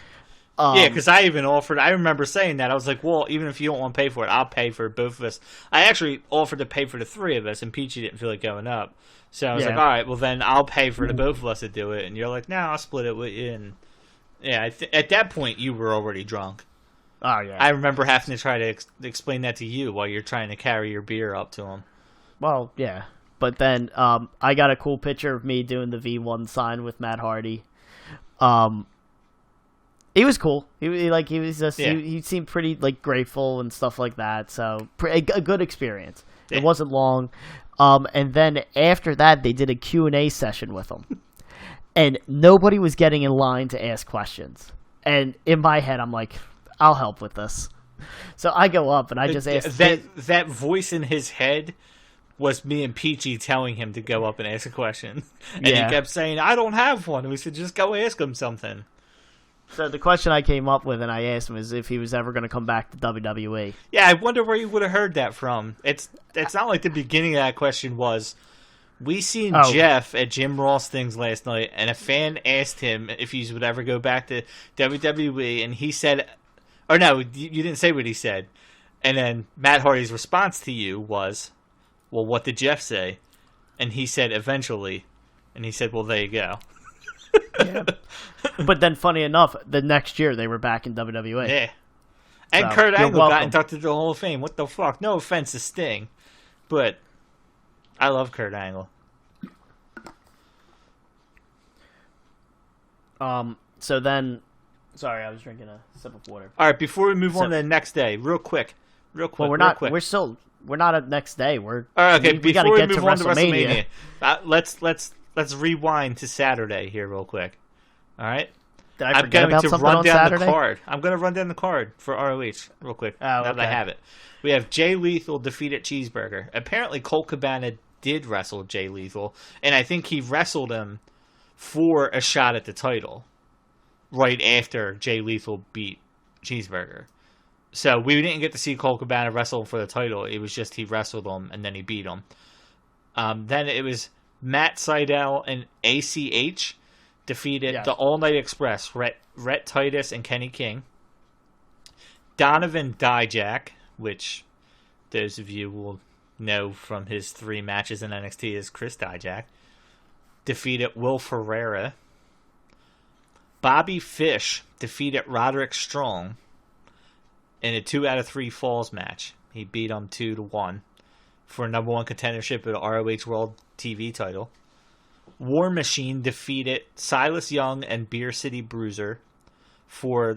Because I even offered, I remember saying that. I was like, well, even if you don't want to pay for it, I'll pay for both of us. I actually offered to pay for the 3 of us, and Peachy didn't feel like going up. So I was like, all right, well, then I'll pay for the both of us to do it. And you're like, no, I'll split it with you. And yeah, at that point, you were already drunk. Oh, yeah. I remember having to try to explain that to you while you're trying to carry your beer up to him. Well, yeah. But then I got a cool picture of me doing the V1 sign with Matt Hardy. He was cool. He seemed pretty grateful and stuff like that. So a good experience. Yeah. It wasn't long. And then after that, they did a Q&A session with him, and nobody was getting in line to ask questions. And in my head, I'm like, I'll help with this. So I go up and I just ask that voice in his head was me and Peachy telling him to go up and ask a question. And he kept saying, I don't have one. And we said, just go ask him something. So the question I came up with and I asked him is if he was ever going to come back to WWE. Yeah, I wonder where you would have heard that from. It's not like the beginning of that question was, we seen Jeff at Jim Ross things last night, and a fan asked him if he would ever go back to WWE, and he said, or no, you didn't say what he said. And then Matt Hardy's response to you was, well, what did Jeff say? And he said, eventually. And he said, well, there you go. Yeah. But then, funny enough, the next year they were back in WWE. Yeah. And so, Kurt Angle got inducted to the Hall of Fame. What the fuck? No offense to Sting, but I love Kurt Angle. So then, sorry, I was drinking a sip of water. All right, before we move on to the next day, real quick. Well, we're not. We're not at next day. We're all right. Okay, before we move on to WrestleMania, let's rewind to Saturday here, real quick. All right. Did I forget about something on Saturday? The card. I'm going to run down the card for ROH real quick. Now that I have it, we have Jay Lethal defeated Cheeseburger. Apparently, Colt Cabana did wrestle Jay Lethal, and I think he wrestled him for a shot at the title right after Jay Lethal beat Cheeseburger. So we didn't get to see Colt Cabana wrestle for the title. It was just he wrestled him and then he beat him. Then it was Matt Sydal and ACH defeated the All Night Express, Rhett Titus and Kenny King. Donovan Dijak, which those of you will know from his 3 matches in NXT is Chris Dijak, defeated Will Ferreira. Bobby Fish defeated Roderick Strong in a 2 out of 3 falls match. He beat him 2-1 for number 1 contendership at the ROH World TV title. War Machine defeated Silas Young and Beer City Bruiser for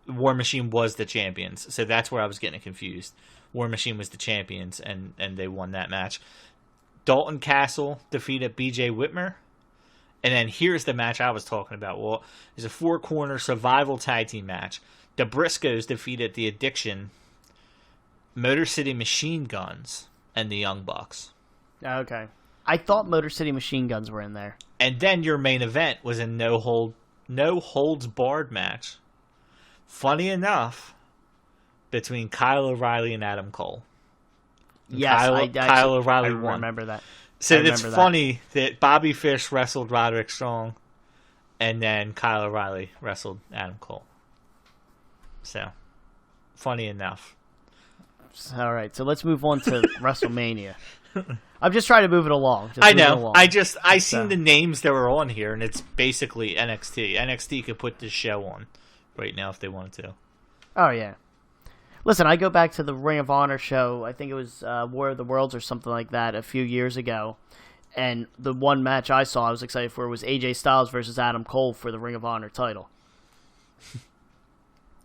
War Machine was the champions. So that's where I was getting confused. War Machine was the champions and they won that match. Dalton Castle defeated BJ Whitmer. And then here's the match I was talking about. Well, it's a 4-corner survival tag team match. The Briscoes defeated the Addiction, Motor City Machine Guns, and the Young Bucks. Okay. I thought Motor City Machine Guns were in there. And then your main event was a no holds barred match. Funny enough, between Kyle O'Reilly and Adam Cole. And yes, Kyle O'Reilly won. I remember that. So it's funny that Bobby Fish wrestled Roderick Strong, and then Kyle O'Reilly wrestled Adam Cole. So, funny enough. All right, so let's move on to WrestleMania. I'm just trying to move it along. I know. I seen the names that were on here, and it's basically NXT. NXT could put this show on right now if they wanted to. Oh, yeah. Listen, I go back to the Ring of Honor show. I think it was War of the Worlds or something like that a few years ago. And the one match I saw I was excited for was AJ Styles versus Adam Cole for the Ring of Honor title.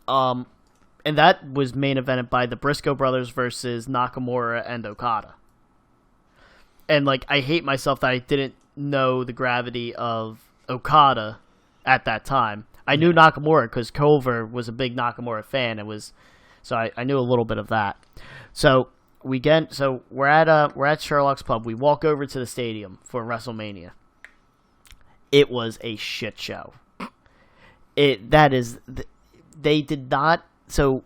And that was main evented by the Briscoe brothers versus Nakamura and Okada. And, like, I hate myself that I didn't know the gravity of Okada at that time. I knew Nakamura because Culver was a big Nakamura fan. So I knew a little bit of that. So we're at Sherlock's Pub. We walk over to the stadium for WrestleMania. It was a shit show. They did not. So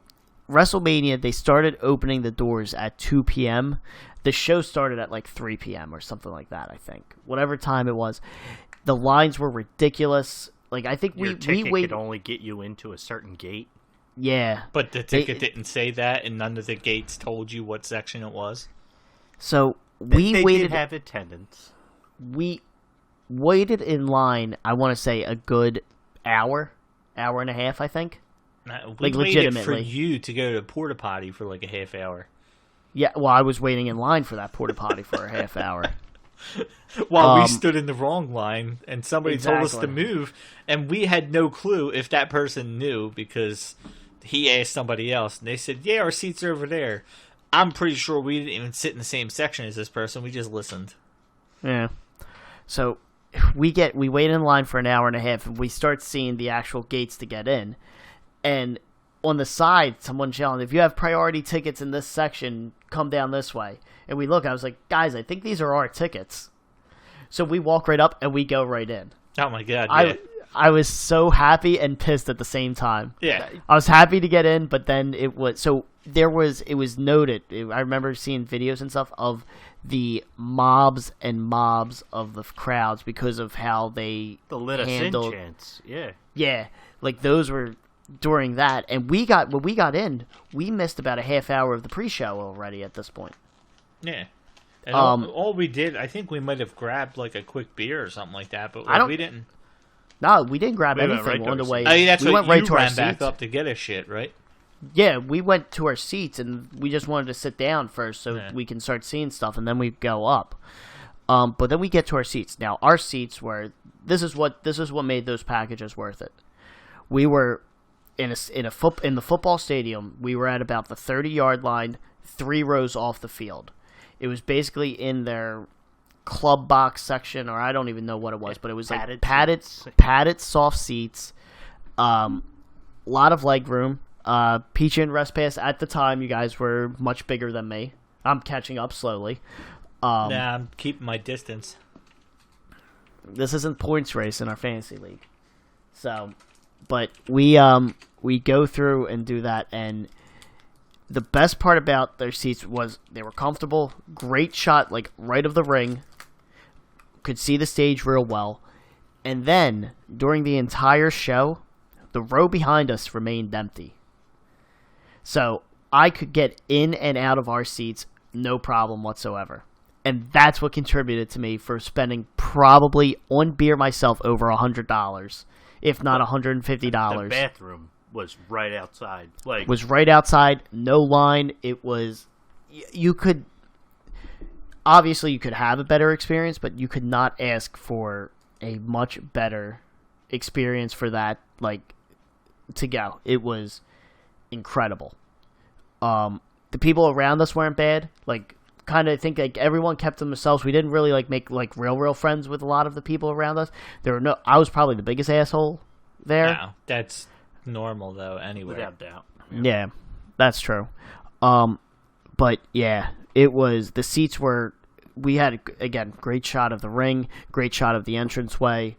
WrestleMania, they started opening the doors at 2 p.m. The show started at like 3 p.m. or something like that, I think. Whatever time it was. The lines were ridiculous. Like, I think Your ticket could only get you into a certain gate. Yeah. But the ticket didn't say that, and none of the gates told you what section it was. So they waited. Did have attendance. We waited in line, I want to say a good hour and a half, I think. We waited for you to go to the porta potty for like a half hour. Yeah, well, I was waiting in line for that porta potty for a half hour. While we stood in the wrong line, and somebody told us to move, and we had no clue if that person knew because he asked somebody else, and they said, yeah, our seats are over there. I'm pretty sure we didn't even sit in the same section as this person. We just listened. Yeah. So we wait in line for an hour and a half, and we start seeing the actual gates to get in, and on the side, someone's yelling, "If you have priority tickets in this section, come down this way." And we look. I was like, "Guys, I think these are our tickets." So we walk right up and we go right in. Oh my god! Yeah. I was so happy and pissed at the same time. Yeah. I was happy to get in, but then it was noted. I remember seeing videos and stuff of the mobs and mobs of the crowds because of how they handled chants. Yeah. Yeah, like those were during that, and when we got in, we missed about a half hour of the pre-show already at this point. Yeah. And all we did, I think we might have grabbed like a quick beer or something like that, but we didn't. No, we didn't grab anything on the way. Oh, yeah, that's we right. went right you to ran our back seats. up to get us shit, right? Yeah, we went to our seats, and we just wanted to sit down first so we can start seeing stuff, and then we go up. But then we get to our seats. Now, our seats were this is what made those packages worth it. We were in the football stadium. We were at about the 30-yard line, 3 rows off the field. It was basically in their club box section, or I don't even know what it was, but it was like padded soft seats, lot of leg room. Peach and Respass at the time, you guys were much bigger than me. I'm catching up slowly. I'm keeping my distance. This isn't points race in our fantasy league, so but we go through and do that, and the best part about their seats was they were comfortable, great shot, like right of the ring, could see the stage real well, and then during the entire show, the row behind us remained empty. So I could get in and out of our seats no problem whatsoever. And that's what contributed to me for spending probably on beer myself over $100, if not $150. The bathroom was right outside. Was right outside, no line. It was, you could have a better experience, but you could not ask for a much better experience for that, to go. It was incredible. The people around us weren't bad. Kind of think everyone kept to themselves. We didn't really make real friends with a lot of the people around us. I was probably the biggest asshole there. No, that's normal though. Anyway, without doubt. Yeah, that's true. But yeah, it was, the seats were. We had again great shot of the ring, great shot of the entranceway.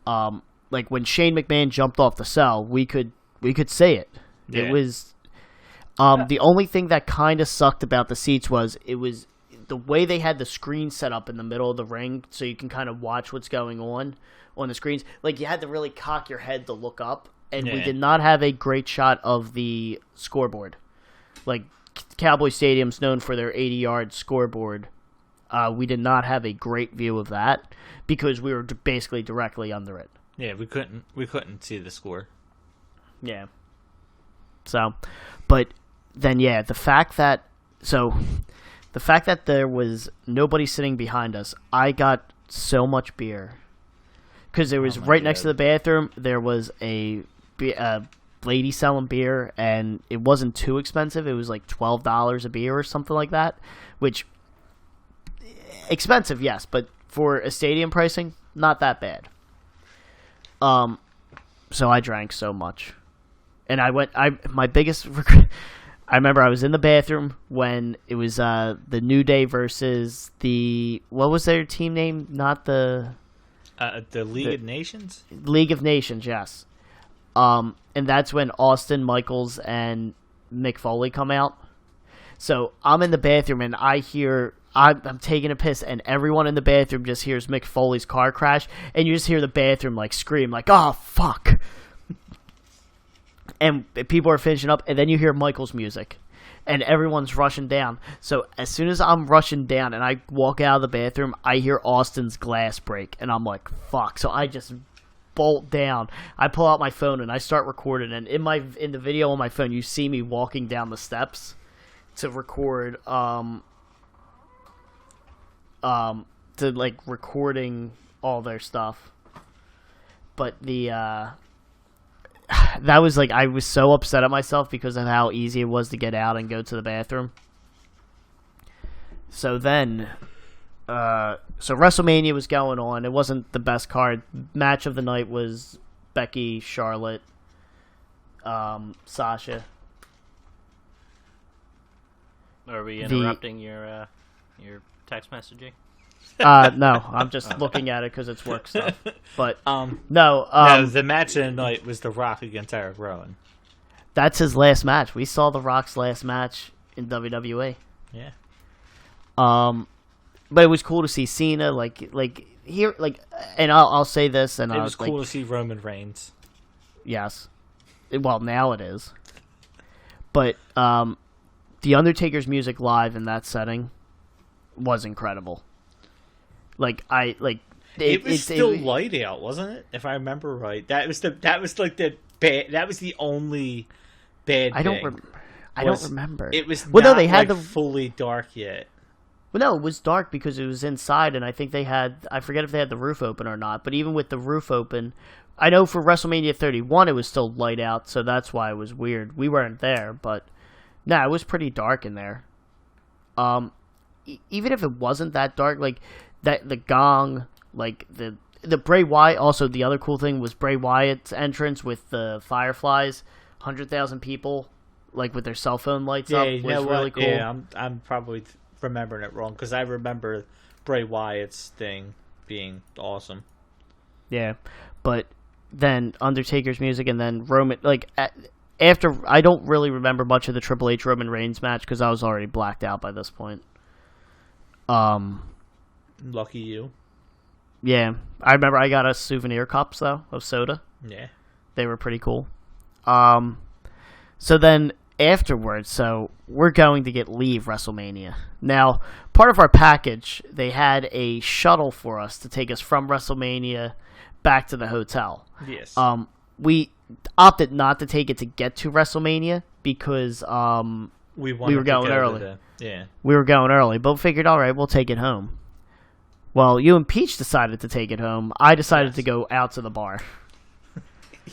When Shane McMahon jumped off the cell, we could see it. Yeah. It was. The only thing that kind of sucked about the seats was the way they had the screen set up in the middle of the ring, so you can kind of watch what's going on the screens. You had to really cock your head to look up, and we did not have a great shot of the scoreboard. Cowboy Stadium's known for their 80-yard scoreboard. We did not have a great view of that because we were basically directly under it. Yeah, we couldn't see the score. Yeah. So, but then the fact that there was nobody sitting behind us, I got so much beer because there was next to the bathroom there was a lady selling beer, and it wasn't too expensive. It was like $12 a beer or something like that, which expensive, yes, but for a stadium pricing, not that bad. So I drank so much. And my biggest regret, I remember I was in the bathroom when it was the New Day versus what was their team name? Not the League of Nations? League of Nations, yes. And that's when Austin, Michaels, and Mick Foley come out. So I'm in the bathroom, and I'm taking a piss, and everyone in the bathroom just hears Mick Foley's car crash, and you just hear the bathroom scream, "Oh, fuck." And people are finishing up, and then you hear Michael's music, and everyone's rushing down. So as soon as I'm rushing down and I walk out of the bathroom, I hear Austin's glass break, and I'm like, fuck. So I just bolt down. I pull out my phone, and I start recording. And in the video on my phone, you see me walking down the steps to record, recording all their stuff. But that was I was so upset at myself because of how easy it was to get out and go to the bathroom. So then, so WrestleMania was going on. It wasn't the best card. Match of the night was Becky, Charlotte, Sasha. Are we interrupting your text messaging? No, I'm just looking at it because it's work stuff. But no, the match of the night was The Rock against Eric Rowan. That's his last match. We saw The Rock's last match in WWE. Yeah. But it was cool to see Cena here, and I'll say this, and it was cool to see Roman Reigns. Yes, well now it is. But the Undertaker's music live in that setting was incredible. It was still light out, wasn't it? If I remember right, that was the only bad. I don't remember. It was they had the fully dark yet. Well, no, it was dark because it was inside, and I think I forget if they had the roof open or not, but even with the roof open, I know for WrestleMania 31 it was still light out, so that's why it was weird. We weren't there, but it was pretty dark in there. Even if it wasn't that dark, the gong, the Bray Wyatt, also the other cool thing was Bray Wyatt's entrance with the Fireflies, 100,000 people, with their cell phone lights up, was really cool. Yeah, I'm probably remembering it wrong because I remember Bray Wyatt's thing being awesome. Yeah, but then Undertaker's music, and then Roman, after, I don't really remember much of the Triple H Roman Reigns match because I was already blacked out by this point. Lucky you. Yeah, I remember I got us souvenir cups though of soda. Yeah, they were pretty cool. So then afterwards, we're going to leave WrestleMania. Now, part of our package, they had a shuttle for us to take us from WrestleMania back to the hotel. Yes. We opted not to take it to get to WrestleMania because we were going early. Yeah. We were going early, but figured, all right, we'll take it home. Well, you and Peach decided to take it home. I decided to go out to the bar.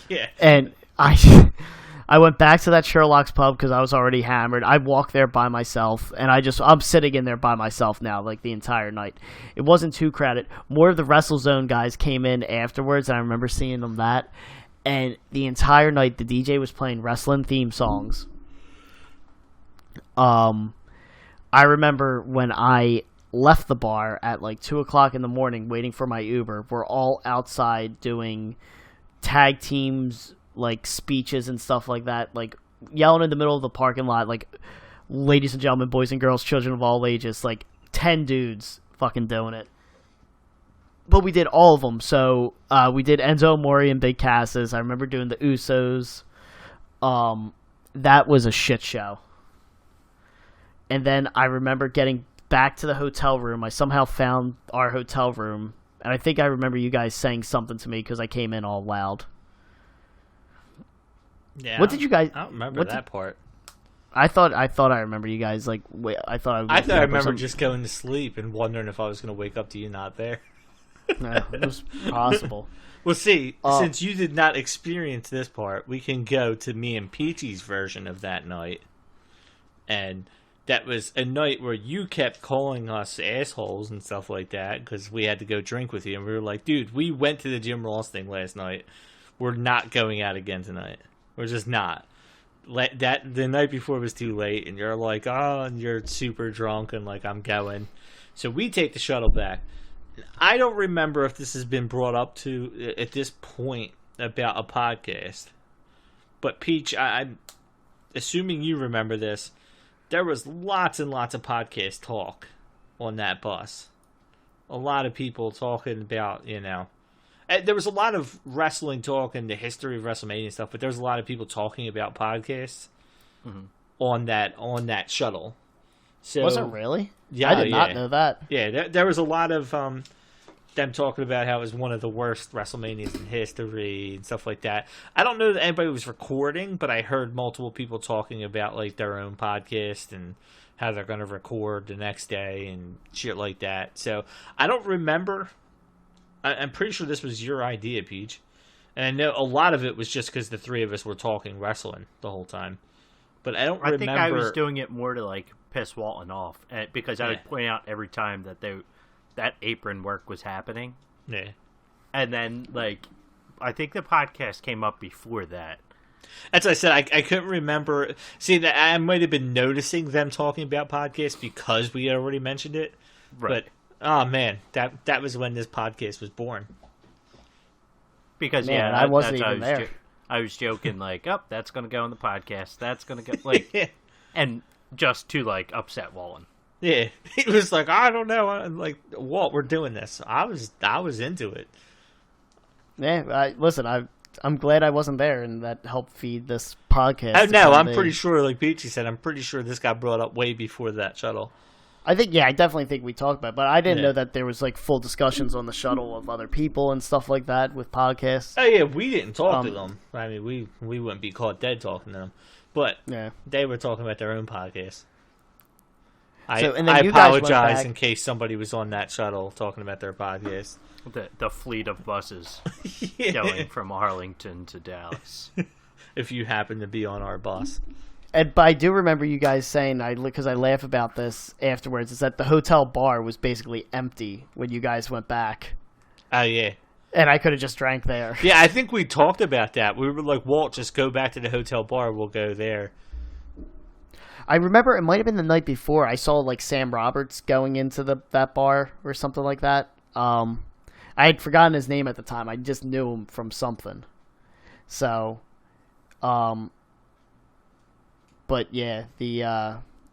Yeah. And I went back to that Sherlock's pub because I was already hammered. I walked there by myself, and I'm sitting in there by myself now, the entire night. It wasn't too crowded. More of the WrestleZone guys came in afterwards, and I remember seeing them that. And the entire night, the DJ was playing wrestling theme songs. I remember when I left the bar at 2 o'clock in the morning waiting for my Uber. We're all outside doing tag teams, speeches and stuff like that, yelling in the middle of the parking lot, ladies and gentlemen, boys and girls, children of all ages, 10 dudes fucking doing it. But we did all of them. So we did Enzo Amore and Big Cassis. I remember doing the Usos. That was a shit show. And then I remember getting back to the hotel room. I somehow found our hotel room, and I think I remember you guys saying something to me because I came in all loud. Yeah. What did you guys? I don't remember that part. I thought I remember you guys wait. I remember just going to sleep and wondering if I was going to wake up to you not there. No, it was possible. Well, see, since you did not experience this part, we can go to me and Peachy's version of that night, and that was a night where you kept calling us assholes and stuff like that because we had to go drink with you, and we were like, dude, we went to the Jim Ross thing last night. We're not going out again tonight. We're just not. The night before was too late, and you're like, oh, and you're super drunk, and I'm going. So we take the shuttle back. I don't remember if this has been brought up to at this point about a podcast, but Peach, I'm assuming you remember this. There was lots and lots of podcast talk on that bus. A lot of people talking about, there was a lot of wrestling talk and the history of WrestleMania and stuff, but there was a lot of people talking about podcasts on that shuttle. So, was it really? Yeah, I did not know that. Yeah, there was a lot of them talking about how it was one of the worst WrestleManias in history and stuff like that. I don't know that anybody was recording, but I heard multiple people talking about their own podcast and how they're going to record the next day and shit like that. So I don't remember. I'm pretty sure this was your idea, Peach. And I know a lot of it was just because the three of us were talking wrestling the whole time. But I don't remember. I think I was doing it more to piss Walton off because I would point out every time that that Apron Work was happening. Yeah. And then, like, I think the podcast came up before that. As I said, I couldn't remember. See, that I might have been noticing them talking about podcasts because we had already mentioned it. Right. But, oh, man, that was when this podcast was born. Because, man, I wasn't even there. I was joking, like, oh, that's going to go in the podcast. That's going to go, like, yeah. And just to, like, upset Walton. Yeah. He was like, I don't know. I'm like, Walt, we're doing this. I was into it. Yeah, listen, I'm glad I wasn't there, and that helped feed this podcast. Oh, no, I'm pretty sure, like Peachy said, I'm pretty sure this got brought up way before that shuttle. I definitely think we talked about it, but I didn't know that there was, like, full discussions on the shuttle of other people and stuff like that with podcasts. Oh, yeah, we didn't talk to them. I mean, we wouldn't be caught dead talking to them. But they were talking about their own podcast. I apologize in case somebody was on that shuttle talking about their podcast. The fleet of buses going from Arlington to Dallas. If you happen to be on our bus. But I do remember you guys saying, because I laugh about this afterwards, is that the hotel bar was basically empty when you guys went back. Oh, yeah. And I could have just drank there. Yeah, I think we talked about that. We were like, Walt, just go back to the hotel bar. We'll go there. I remember it might have been the night before. I saw, like, Sam Roberts going into that bar or something like that. I had forgotten his name at the time. I just knew him from something. So, but yeah,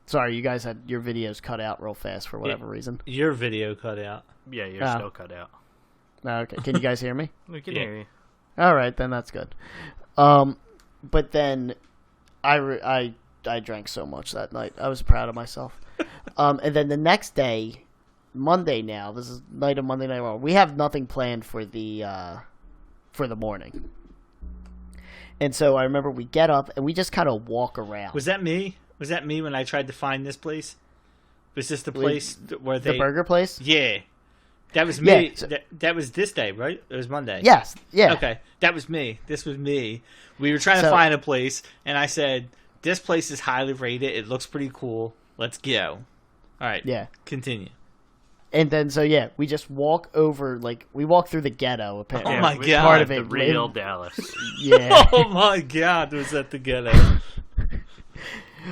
sorry, you guys had your videos cut out real fast for whatever reason. Your video cut out. Yeah, you're still cut out. Okay, can you guys hear me? We can hear you. All right, then that's good. But then I drank so much that night. I was proud of myself. And then the next day, Monday now, this is night of Monday Night Raw. We have nothing planned for the morning. And so I remember we get up and we just kind of walk around. Was that me? Was that me when I tried to find this place? Was this the place where they... The burger place? Yeah. That was me. Yeah, that was this day, right? It was Monday. Yes. Yeah. Okay. That was me. This was me. We were trying to find a place, and I said, this place is highly rated. It looks pretty cool. Let's go. All right. Yeah. Continue. And then, we just walk over, like, we walk through the ghetto. Apparently. Oh, my God. Part of it. The real Dallas. Yeah. Oh, my God. Was that the ghetto?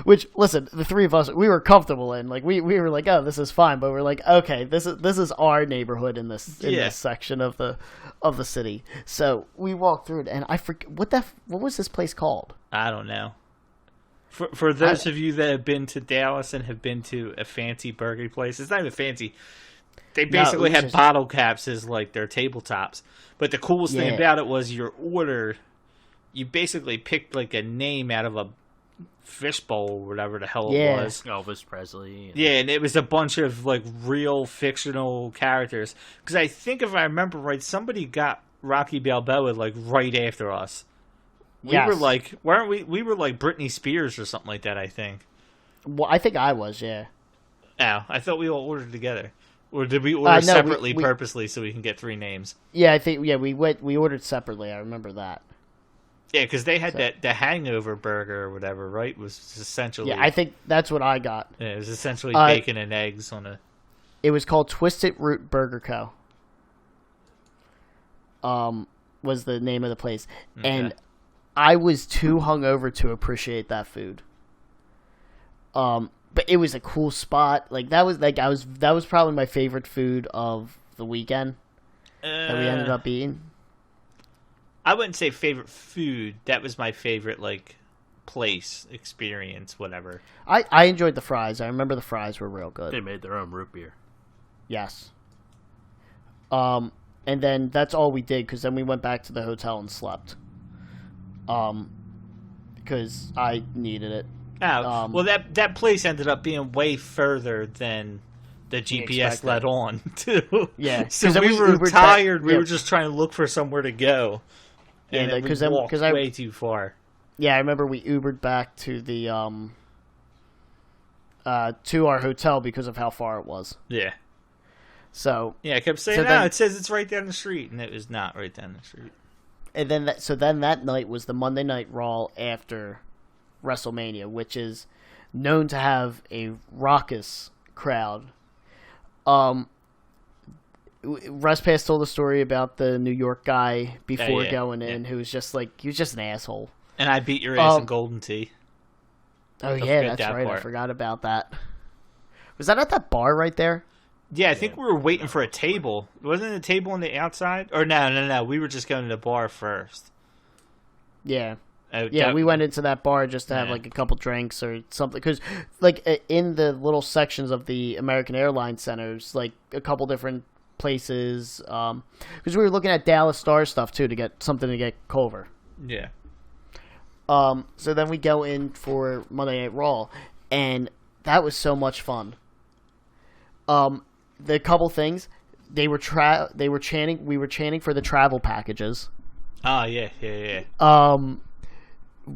Which, listen, the three of us, we were comfortable in. Like, we were like, oh, this is fine. But we're like, okay, this is our neighborhood in this section of the city. So we walked through it, and I forget what was this place called? I don't know. For those of you that have been to Dallas and have been to a fancy burger place, it's not even fancy. They basically had bottle caps as like their tabletops. But the coolest thing about it was your order. You basically picked like a name out of a fishbowl or whatever the hell it was. Elvis Presley. Yeah, and it was a bunch of like real fictional characters. Because I think if I remember right, somebody got Rocky Balboa like right after us. We were like, weren't we? We were like Britney Spears or something like that. I think. Well, I think I was. Yeah. Oh, I thought we all ordered together. Or did we order separately purposely so we can get three names? Yeah, I think we ordered separately. I remember that. Yeah, because they had the hangover burger or whatever, right? Was essentially... Yeah, I think that's what I got. Yeah, it was essentially bacon and eggs on a... It was called Twisted Root Burger Co. Was the name of the place. Okay. And I was too hungover to appreciate that food. But it was a cool spot. Like that was probably my favorite food of the weekend that we ended up eating. I wouldn't say favorite food. That was my favorite like place, experience, whatever. I enjoyed the fries. I remember the fries were real good. They made their own root beer. Yes. And then that's all we did because then we went back to the hotel and slept. Because I needed it. Oh, well, that place ended up being way further than the GPS led on, too. Yeah. So we were tired. We were just trying to look for somewhere to go. And we walked way too far. Yeah, I remember we Ubered back to the to our hotel because of how far it was. Yeah. So yeah, I kept saying, it says it's right down the street, and it was not right down the street. And then that night was the Monday Night Raw after WrestleMania, which is known to have a raucous crowd. Respass told a story about the New York guy before yeah, going in, who was just like, he was just an asshole. And I beat your ass in Golden Tee. Oh yeah, that's right. Part. I forgot about that. Was that at that bar right there? Yeah, I think we were waiting for a table. Wasn't the table on the outside? Or no. We were just going to the bar first. Yeah. We went into that bar just to have like a couple drinks or something. Because like in the little sections of the American Airlines centers, like a couple different places. Because we were looking at Dallas Stars stuff too to get something to get Culver. Yeah. So then we go in for Monday Night Raw, and that was so much fun. The couple things they were chanting. We were chanting for the travel packages. Oh yeah.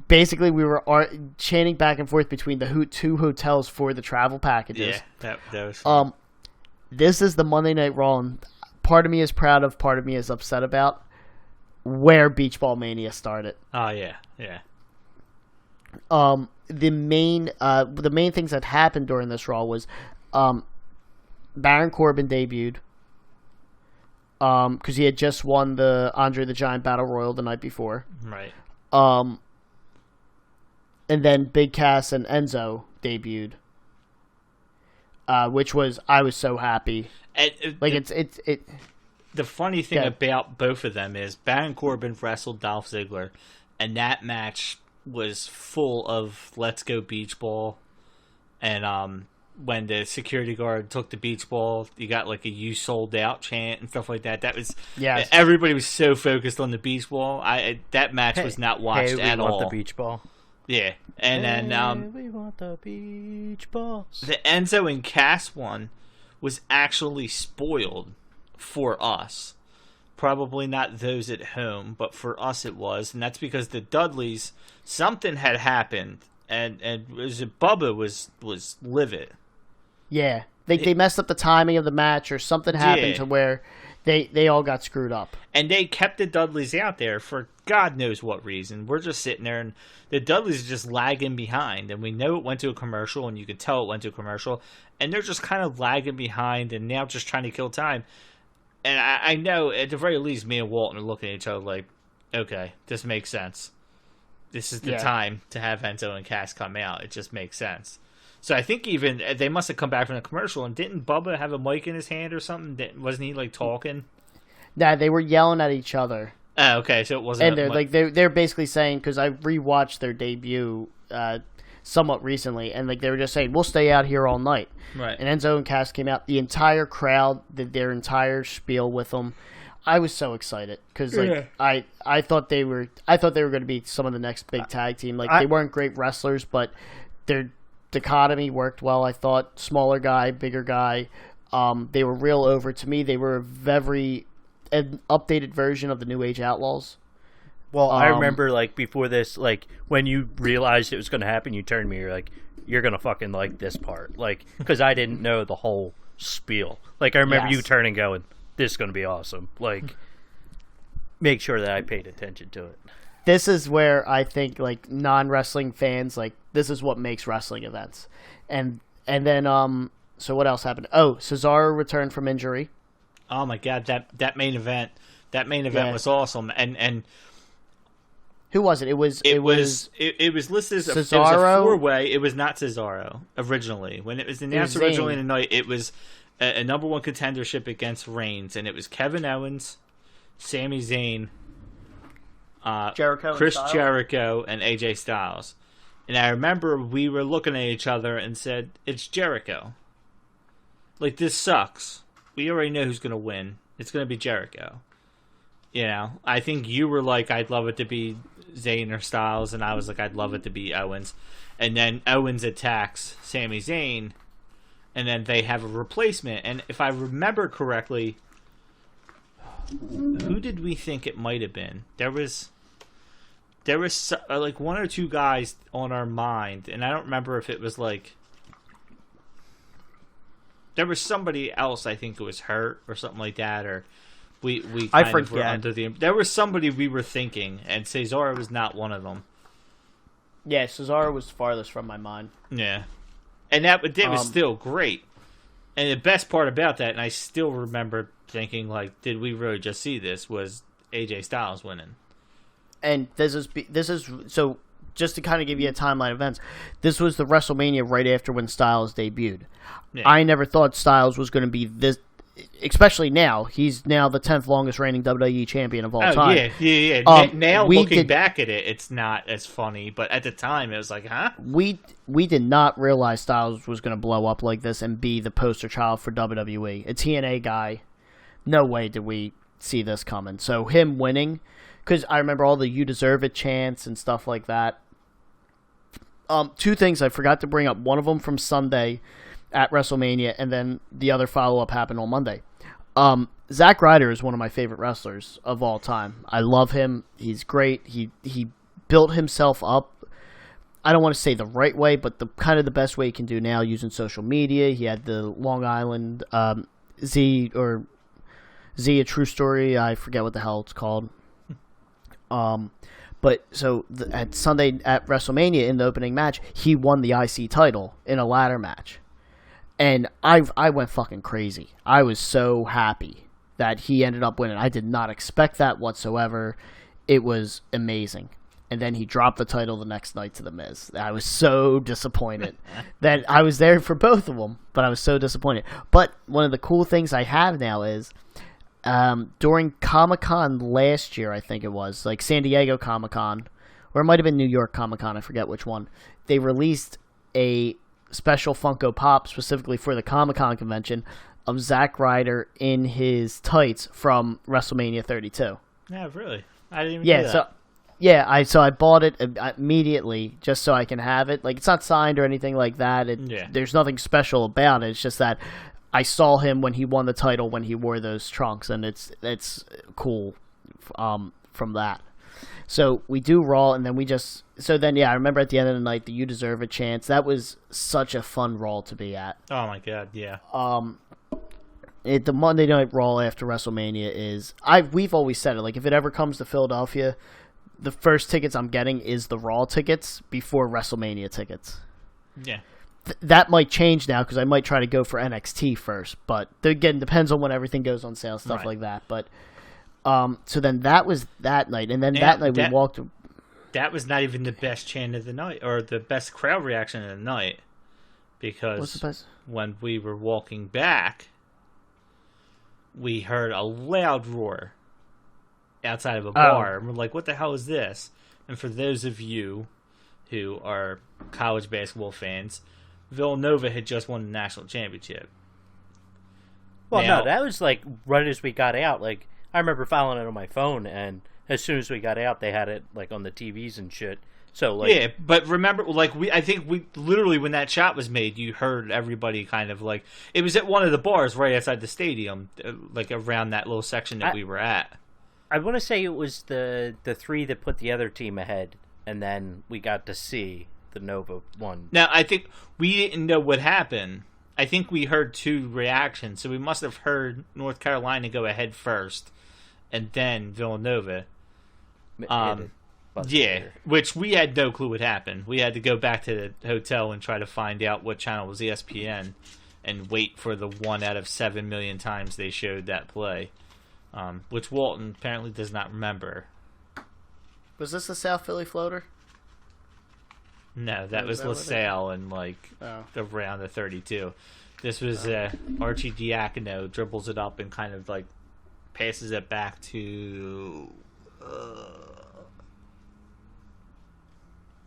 Basically, we were chanting back and forth between the two hotels for the travel packages. Yeah, that was fun. This is the Monday Night Raw, and part of me is proud of, part of me is upset about where Beach Ball Mania started. Oh yeah. The main things that happened during this Raw was, Baron Corbin debuted, because he had just won the Andre the Giant Battle Royal the night before. Right. And then Big Cass and Enzo debuted, which was, I was so happy. The funny thing about both of them is Baron Corbin wrestled Dolph Ziggler, and that match was full of "Let's go beach ball," and when the security guard took the beach ball, you got like a "You sold out" chant and stuff like that. That was everybody was so focused on the beach ball. That match was not watched at all. We want the beach ball. Yeah, and then we want the beach balls. The Enzo and Cass one was actually spoiled for us. Probably not those at home, but for us it was, and that's because the Dudleys, something had happened, and Bubba was livid. Yeah, they messed up the timing of the match, or something happened to where they all got screwed up. And they kept the Dudleys out there for God knows what reason. We're just sitting there, and the Dudleys are just lagging behind, and we know it went to a commercial, and you can tell it went to a commercial, and they're just kind of lagging behind, and now just trying to kill time. And I know, at the very least, me and Walton are looking at each other like, okay, this makes sense. This is the time to have Enzo and Cass come out. It just makes sense. So I think even they must have come back from the commercial, and didn't Bubba have a mic in his hand or something? Wasn't he like talking? Nah, they were yelling at each other. Oh, okay, so it wasn't. And they're basically saying, because I rewatched their debut somewhat recently, and like they were just saying, we'll stay out here all night. Right. And Enzo and Cass came out. The entire crowd did their entire spiel with them. I was so excited because I thought they were going to be some of the next big tag team. Like they weren't great wrestlers, but their dichotomy worked well. I thought smaller guy, bigger guy. They were real over. To me, they were an updated version of the New Age Outlaws. Well, I remember like before this, like when you realized it was going to happen, you turned to me. You're like, "You're gonna fucking like this part," like because I didn't know the whole spiel. Like I remember you turning, going, "This is going to be awesome." Like, make sure that I paid attention to it. This is where I think like non-wrestling fans, like this is what makes wrestling events. And then so what else happened? Oh, Cesaro returned from injury. Oh my god, that main event was awesome. And who was it? It was listed as Cesaro. It was a four-way. It was not Cesaro originally. When it was announced originally in the night, it was a number one contendership against Reigns, and it was Kevin Owens, Sami Zayn, Chris Jericho, and AJ Styles. And I remember we were looking at each other and said, "It's Jericho. Like, this sucks. We already know who's going to win. It's going to be Jericho." You know, I think you were like, "I'd love it to be Zayn or Styles," and I was like, "I'd love it to be Owens." And then Owens attacks Sami Zayn, and then they have a replacement. And if I remember correctly, who did we think it might have been? There was like one or two guys on our mind, and I don't remember if it was like there was somebody else. I think it was hurt or something like that, or we kind of were under the. There was somebody we were thinking, and Cesaro was not one of them. Yeah, Cesaro was farthest from my mind. Yeah, and that was still great. And the best part about that, and I still remember thinking, like, did we really just see this, was AJ Styles winning. And this is so, just to kind of give you a timeline of events, this was the WrestleMania right after when Styles debuted. Yeah. I never thought Styles was going to be this, especially now. He's now the 10th longest reigning WWE champion of all time. Yeah. Now looking back at it, it's not as funny, but at the time it was like, huh? We did not realize Styles was going to blow up like this and be the poster child for WWE. A TNA guy. No way did we see this coming. So him winning, because I remember all the "You Deserve It" chants and stuff like that. Two things I forgot to bring up. One of them from Sunday at WrestleMania, and then the other follow-up happened on Monday. Zack Ryder is one of my favorite wrestlers of all time. I love him. He's great. He built himself up. I don't want to say the right way, but the kind of the best way he can do now using social media. He had the Long Island Z, A True Story. I forget what the hell it's called. But so at Sunday at WrestleMania in the opening match, he won the IC title in a ladder match. And I went fucking crazy. I was so happy that he ended up winning. I did not expect that whatsoever. It was amazing. And then he dropped the title the next night to The Miz. I was so disappointed that I was there for both of them, but I was so disappointed. But one of the cool things I have now is during Comic-Con last year, I think it was, like San Diego Comic-Con, or it might have been New York Comic-Con, I forget which one, they released a special Funko Pop specifically for the Comic-Con convention of Zack Ryder in his tights from WrestleMania 32. Yeah, really? I didn't even know that. So I bought it immediately just so I can have it. Like, it's not signed or anything like that. There's nothing special about it. It's just that I saw him when he won the title when he wore those trunks, and it's cool from that. So we do Raw, and then I remember at the end of the night, the "You Deserve It" chants. That was such a fun Raw to be at. Oh my god, yeah. The Monday Night Raw after WrestleMania is, we've always said it, like if it ever comes to Philadelphia, the first tickets I'm getting is the Raw tickets before WrestleMania tickets. Yeah. That might change now because I might try to go for NXT first, but again, depends on when everything goes on sale, stuff like that. But so then that was that night, and then that night we walked. That was not even the best chant of the night, or the best crowd reaction of the night, because when we were walking back, we heard a loud roar outside of a bar, and we're like, "What the hell is this?" And for those of you who are college basketball fans, Villanova had just won the national championship. Well, no, that was like right as we got out. Like, I remember following it on my phone, and as soon as we got out, they had it like on the TVs and shit. So like, yeah, but remember, like I think we literally when that shot was made, you heard everybody kind of like it was at one of the bars right outside the stadium, like around that little section that we were at. I want to say it was the three that put the other team ahead, and then we got to see the Nova one. Now, I think we didn't know what happened. I think we heard two reactions, so we must have heard North Carolina go ahead first, and then Villanova. Which we had no clue what happened. We had to go back to the hotel and try to find out what channel was ESPN, and wait for the 1 out of 7 million times they showed that play, which Walton apparently does not remember. Was this the South Philly floater? No, that was LaSalle and around the 32. This was Archie Diacono dribbles it up and kind of like passes it back to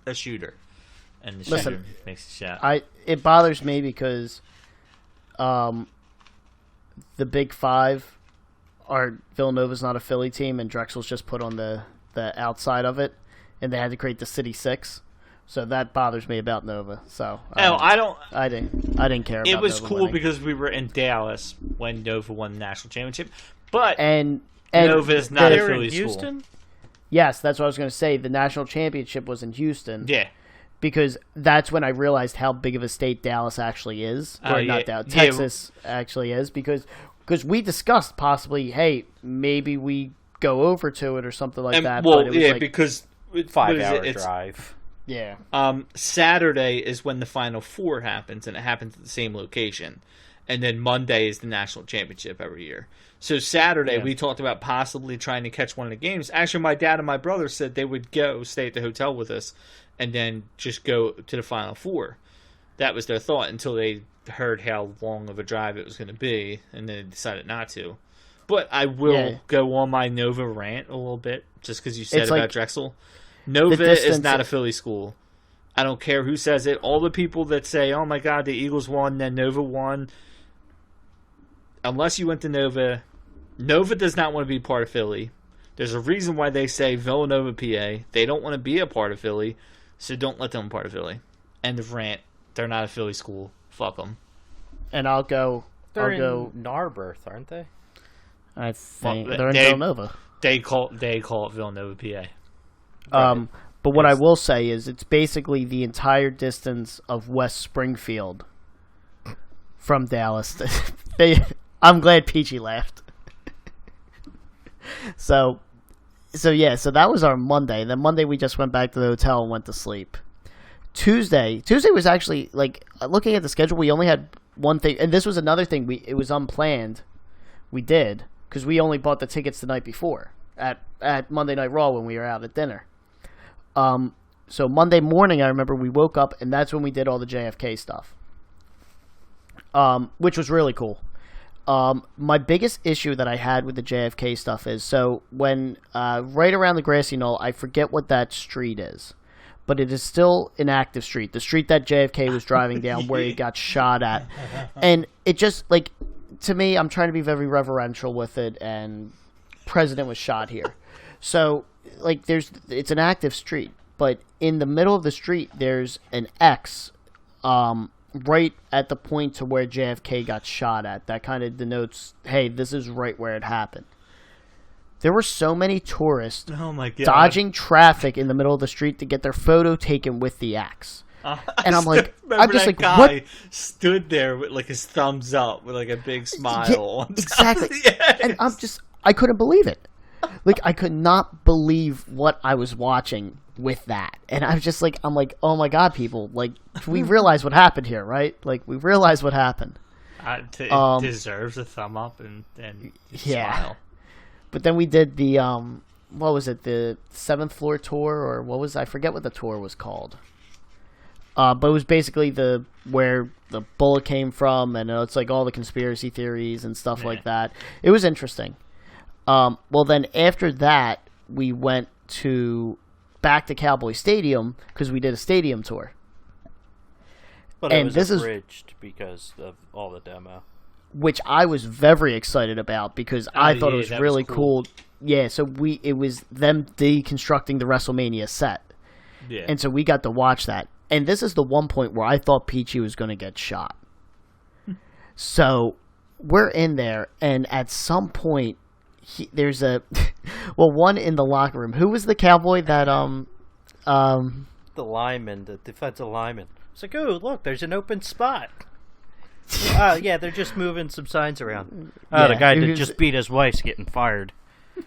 a shooter, and the shooter makes a shot. It bothers me because the Big Five are Villanova's not a Philly team, and Drexel's just put on the outside of it, and they had to create the City Six. So that bothers me about Nova. So I didn't care about it. It was Nova cool winning. because we were in Dallas when Nova won the national championship, but and Nova is not a Philly Houston? school. Yes, that's what I was going to say. The national championship was in Houston. Yeah. Because that's when I realized how big of a state Dallas actually is. Or not Dallas, Texas actually is. Because we discussed possibly, hey, maybe we go over to it or something like that. Well, but it was because 5-hour drive. Yeah. Saturday is when the Final Four happens, and it happens at the same location. and then Monday is the national championship every year. So Saturday, we talked about possibly trying to catch one of the games. Actually, my dad and my brother said they would go stay at the hotel with us and then just go to the Final Four. That was their thought until they heard how long of a drive it was going to be, and then they decided not to. But I will go on my Nova rant a little bit, just because you said about Drexel. Nova is not a Philly school. I don't care who says it. All the people that say, oh my God, the Eagles won, then Nova won. Unless you went to Nova, Nova does not want to be part of Philly. There's a reason why they say Villanova, PA. They don't want to be a part of Philly, so don't let them be part of Philly. End of rant. They're not a Philly school. Fuck them. And I'll go Narberth, aren't they? I think they're in Villanova. They call it Villanova, PA. But what I will say is it's basically the entire distance of West Springfield from Dallas. I'm glad Peachy laughed. So that was our Monday. Then Monday we just went back to the hotel and went to sleep. Tuesday was actually, like, looking at the schedule, we only had one thing, and this was another thing, it was unplanned. We did, because we only bought the tickets the night before at Monday Night Raw when we were out at dinner. So Monday morning, I remember we woke up, and that's when we did all the JFK stuff, which was really cool. My biggest issue that I had with the JFK stuff is, so when right around the grassy knoll, I forget what that street is, but it is still an active street, the street that JFK was driving down where he got shot at. And it just, like, to me, I'm trying to be very reverential with it, and President was shot here. So, like, it's an active street, but in the middle of the street, there's an X, right at the point to where JFK got shot at. That kind of denotes, hey, this is right where it happened. There were so many tourists dodging traffic in the middle of the street to get their photo taken with the X. And I'm like, what? Stood there with, like, his thumbs up with, like, a big smile. Yeah, exactly. And I couldn't believe it. Like, I could not believe what I was watching with that. And I was just like, oh my God, people, like, we realize what happened here, right? Like, we realize what happened. It deserves a thumb up and smile. But then we did the, what was it, the 7th floor tour, or what was, I forget what the tour was called. But it was basically where the bullet came from, and it's like all the conspiracy theories and stuff like that. It was interesting. Well, then after that, we went back to Cowboy Stadium because we did a stadium tour. But it was abridged because of all the demo. Which I was very excited about because I thought it was really cool. Yeah, so it was them deconstructing the WrestleMania set. Yeah. And so we got to watch that. And this is the one point where I thought Peachy was going to get shot. So we're in there, and at some point, there's one in the locker room. Who was the cowboy that the lineman, the defensive lineman? It's like, oh, look, there's an open spot. Yeah, they're just moving some signs around. Oh, the guy that just beat his wife's getting fired.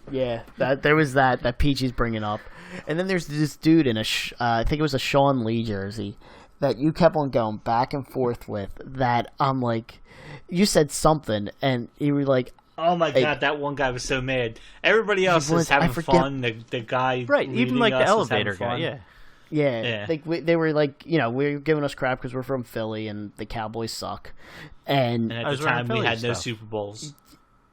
Yeah, there was that Peachy's bringing up. And then there's this dude in I think it was a Sean Lee jersey that you kept on going back and forth with that I'm like, you said something, and you were like, oh my God, that one guy was so mad. Everybody else is having fun. The guy, right? Even like the elevator guy, yeah. Like they were like, we were giving us crap because we're from Philly and the Cowboys suck. And at the time we had no Super Bowls.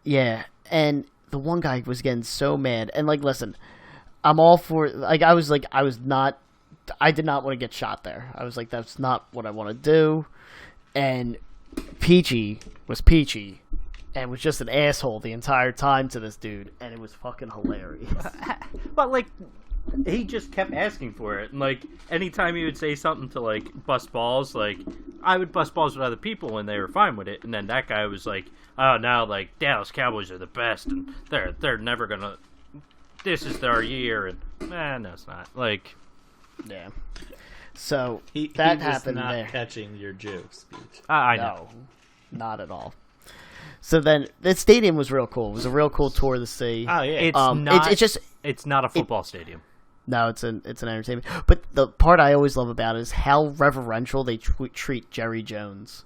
Yeah, and the one guy was getting so mad. And like, listen, I'm all for, like, I did not want to get shot there. I was like, that's not what I want to do. And Peachy was Peachy. And was just an asshole the entire time to this dude, and it was fucking hilarious. But, like, he just kept asking for it. And, like, anytime he would say something to, like, bust balls, like, I would bust balls with other people, and they were fine with it. And then that guy was like, oh, now, like, Dallas Cowboys are the best, and they're never gonna, this is their year, and, no, it's not. Like, yeah. So, he happened not there. Catching your jokes, Speech. I know. No, not at all. So then, the stadium was real cool. It was a real cool tour to see. Oh yeah, it's not a football stadium. No, it's an entertainment. But the part I always love about it is how reverential they treat Jerry Jones.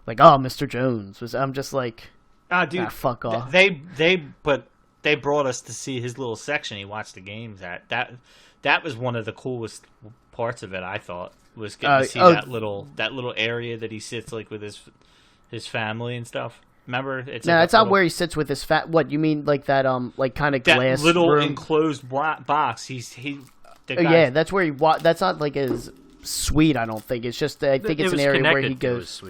like, oh, Mr. Jones was. I'm just like, dude, fuck off. They brought us to see his little section he watched the games at. That was one of the coolest parts of it. I thought was getting to see that little area that he sits like with his family and stuff. Remember, it's not where he sits with his What you mean, like that? Like kind of glass little room? Enclosed box. Yeah, that's where he. That's not like his suite. I don't think it's just. I think it's an area where he goes.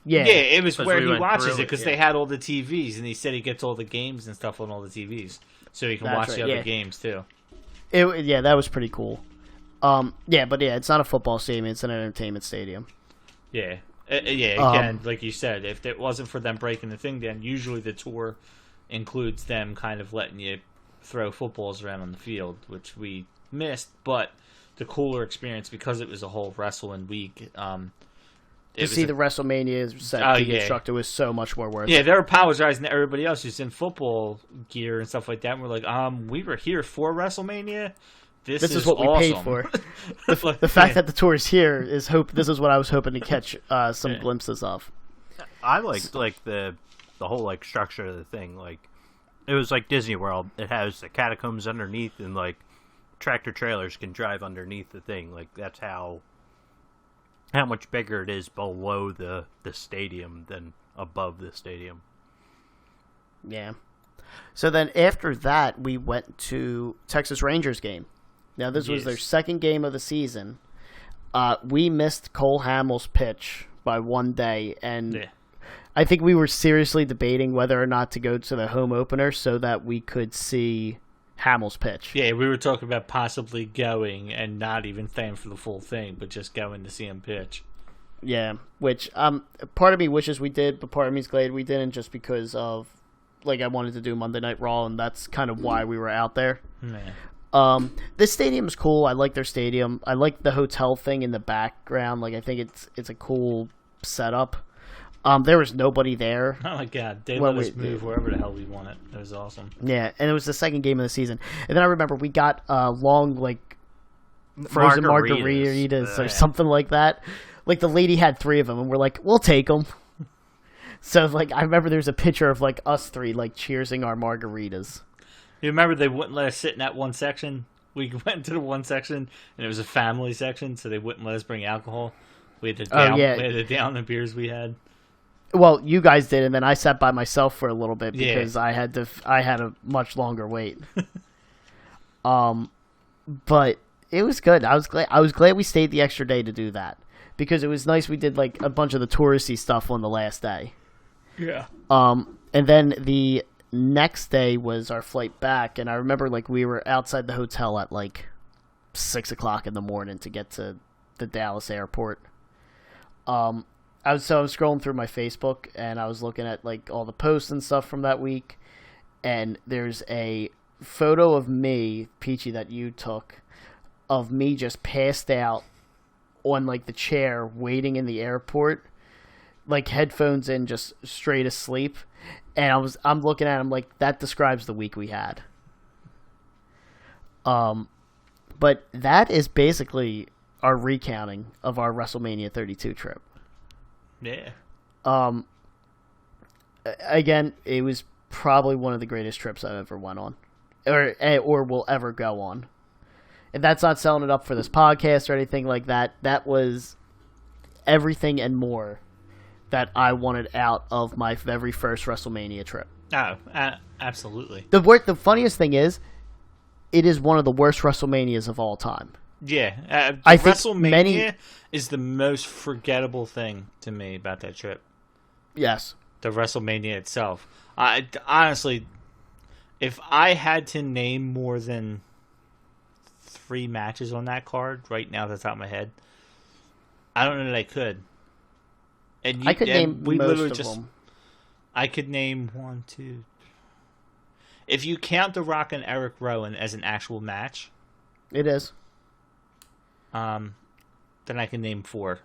Yeah, it was where he watches it because they had all the TVs, and he said he gets all the games and stuff on all the TVs, so he can watch the other games too. That was pretty cool. It's not a football stadium; it's an entertainment stadium. Yeah, Again, like you said, if it wasn't for them breaking the thing down, usually the tour includes them kind of letting you throw footballs around on the field, which we missed. But the cooler experience, because it was a whole wrestling week. To see the WrestleMania set deconstructed was so much more worth it. Yeah, they're apologizing to everybody else who's in football gear and stuff like that. And we're like, we were here for WrestleMania. This is what awesome. We paid for. The fact that the tour is here is hope. This is what I was hoping to catch some glimpses of. I liked the whole like structure of the thing. Like it was like Disney World. It has the catacombs underneath, and like tractor trailers can drive underneath the thing. Like that's how much bigger it is below the stadium than above the stadium. Yeah. So then after that, we went to Texas Rangers game. Now, this was their second game of the season. We missed Cole Hamels' pitch by one day, and I think we were seriously debating whether or not to go to the home opener so that we could see Hamels' pitch. Yeah, we were talking about possibly going and not even staying for the full thing, but just going to see him pitch. Yeah, which part of me wishes we did, but part of me is glad we didn't, just because of I wanted to do Monday Night Raw, and that's kind of why we were out there. Man. This stadium is cool. I like their stadium. I like the hotel thing in the background. I think it's a cool setup. There was nobody there. Oh my god, they let us move wherever the hell we wanted. It was awesome. Yeah, and it was the second game of the season. And then I remember we got long frozen margaritas or something like that. Like the lady had 3 of them, and we're like, we'll take them. So I remember there's a picture of us 3 cheersing our margaritas. You remember they wouldn't let us sit in that one section? We went to the one section, and it was a family section, so they wouldn't let us bring alcohol. We had to down the beers we had. Well, you guys did, and then I sat by myself for a little bit because I had a much longer wait. But it was good. I was glad we stayed the extra day to do that, because it was nice. We did a bunch of the touristy stuff on the last day. Yeah. And then the next day was our flight back, and I remember we were outside the hotel at 6 o'clock in the morning to get to the Dallas airport. I was scrolling through my Facebook, and I was looking at all the posts and stuff from that week, and there's a photo of me, Peachy, that you took, of me just passed out on the chair waiting in the airport, headphones in, just straight asleep. And I'm looking at him that describes the week we had. But that is basically our recounting of our WrestleMania 32 trip. Yeah. Again, it was probably one of the greatest trips I've ever went on, or will ever go on. And that's not selling it up for this podcast or anything like that. That was everything and more that I wanted out of my very first WrestleMania trip. Oh, absolutely. The funniest thing is, it is one of the worst WrestleManias of all time. Yeah, I think WrestleMania is the most forgettable thing to me about that trip. Yes. The WrestleMania itself. I honestly, if I had to name more than 3 matches on that card right now, that's out of my head, I don't know that I could. And I could name most of them. I could name 1, 2. If you count The Rock and Eric Rowan as an actual match, it is. Then I can name 4.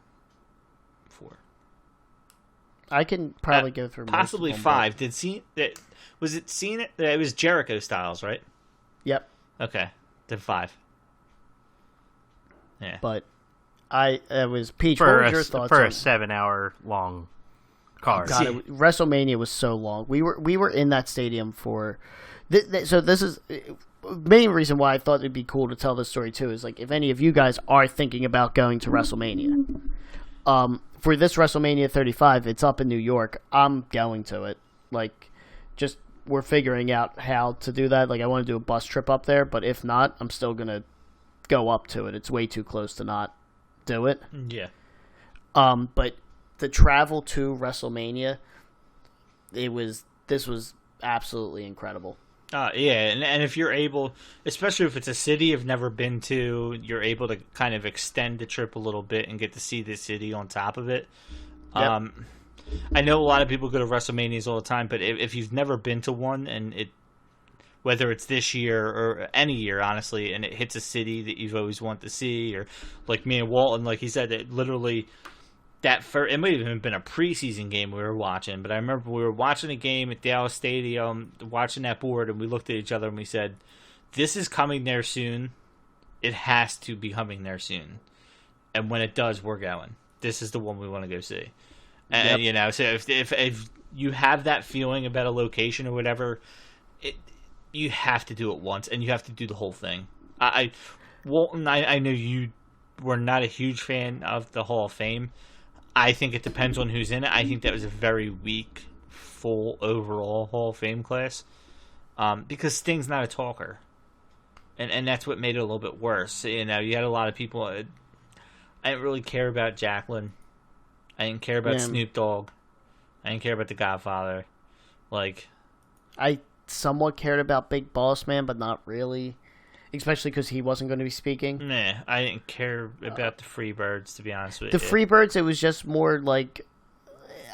I can probably go through possibly most of them, 5. Was it Cena? It was Jericho Styles, right? Yep. Okay, then 5. Yeah, but it was Peach. For what was your thoughts for on a 7-hour long card. God, WrestleMania was so long. We were in that stadium for. So this is main reason why I thought it'd be cool to tell this story too. Is like if any of you guys are thinking about going to WrestleMania, for this WrestleMania 35, it's up in New York. I'm going to it. Like, just we're figuring out how to do that. Like, I want to do a bus trip up there, but if not, I'm still gonna go up to it. It's way too close to not do it. Yeah. But the travel to WrestleMania, this was absolutely incredible. Yeah, and if you're able, especially if it's a city you've never been to, you're able to kind of extend the trip a little bit and get to see the city on top of it. Yep. I know a lot of people go to WrestleManias all the time, but if you've never been to one, and whether it's this year or any year, honestly, and it hits a city that you've always wanted to see, or like me and Walton, like he said, it literally... it might have even been a preseason game we were watching, but I remember we were watching a game at Dallas Stadium, watching that board, and we looked at each other and we said, this is coming there soon. It has to be coming there soon. And when it does, we're going. This is the one we want to go see. And, you know, so if you have that feeling about a location or whatever, you have to do it once, and you have to do the whole thing. Walton, I know you were not a huge fan of the Hall of Fame. I think it depends on who's in it. I think that was a very weak, full overall Hall of Fame class, because Sting's not a talker, and that's what made it a little bit worse. You know, you had a lot of people. I didn't really care about Jacqueline. I didn't care about Snoop Dogg. I didn't care about The Godfather. Like, I somewhat cared about Big Boss Man, but not really. Especially because he wasn't going to be speaking. Nah, I didn't care about the Freebirds, to be honest with you. The Freebirds, it was just more like...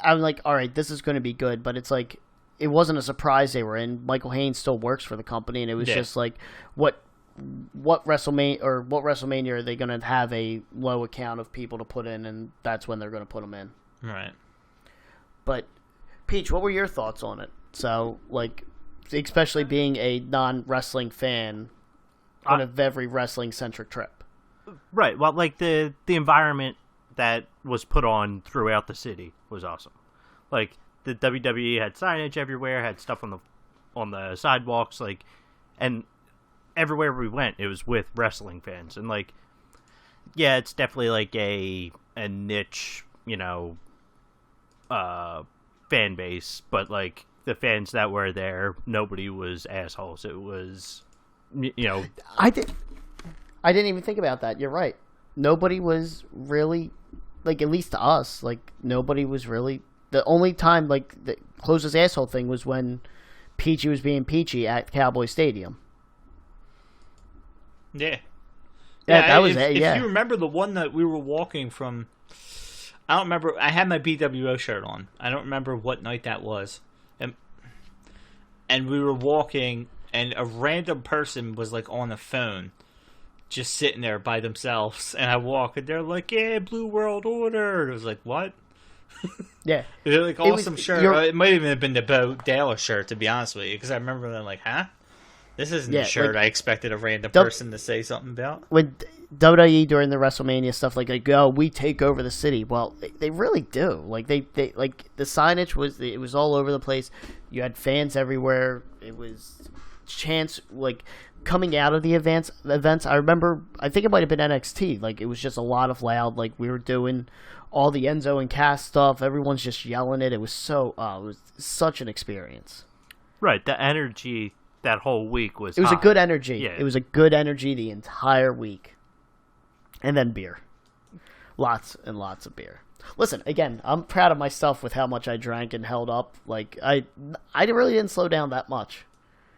I'm like, all right, this is going to be good, but it's like... It wasn't a surprise they were in. Michael Haynes still works for the company, and it was just like, what WrestleMania are they going to have a low account of people to put in, and that's when they're going to put them in. Right. But, Peach, what were your thoughts on it? So, like, especially being a non-wrestling fan... on a very wrestling-centric trip. Right. Well, like, the environment that was put on throughout the city was awesome. Like, the WWE had signage everywhere, had stuff on the sidewalks, like, and everywhere we went, it was with wrestling fans. And, like, yeah, it's definitely, like, a niche, you know, fan base, but, like, the fans that were there, nobody was assholes. It was... You know, I didn't even think about that. You're right. Nobody was really, like, at least to us, like, nobody was really. The only time, like, the closest asshole thing was when Peachy was being Peachy at Cowboy Stadium. Yeah. That was it. If you remember the one that we were walking from, I don't remember. I had my BWO shirt on. I don't remember what night that was, and we were walking. And a random person was, like, on the phone, just sitting there by themselves. And I walk, and they're like, yeah, Blue World Order. And I was like, what? Yeah. They're like, awesome shirt. It might even have been the Bo Dallas shirt, to be honest with you. Because I remember them like, huh? This isn't the shirt I expected a random person to say something about. When WWE during the WrestleMania stuff, like, oh, we take over the city. Well, they really do. Like, they like, the signage was all over the place. You had fans everywhere. It was... chance, like, coming out of the events. I remember, I think it might have been NXT. Like, it was just a lot of loud. Like, we were doing all the Enzo and Cass stuff. Everyone's just yelling it. It was it was such an experience. Right, the energy that whole week was. It was high. a good energy. Yeah. It was a good energy the entire week, and then beer, lots and lots of beer. Listen, again, I'm proud of myself with how much I drank and held up. Like, I really didn't slow down that much.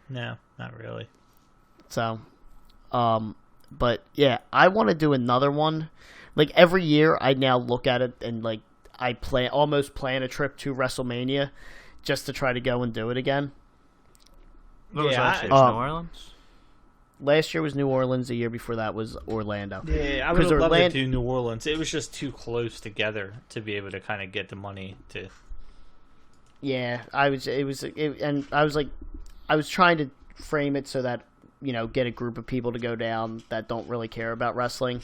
No, not really. So, but yeah, I want to do another one. Like, every year, I now look at it and, like, I almost plan a trip to WrestleMania just to try to go and do it again. What was last year? New Orleans? Last year was New Orleans. The year before that was Orlando. Yeah, I would have loved to do New Orleans. It was just too close together to be able to kind of get the money to. Yeah, I was like, I was trying to frame it so that, you know, get a group of people to go down that don't really care about wrestling.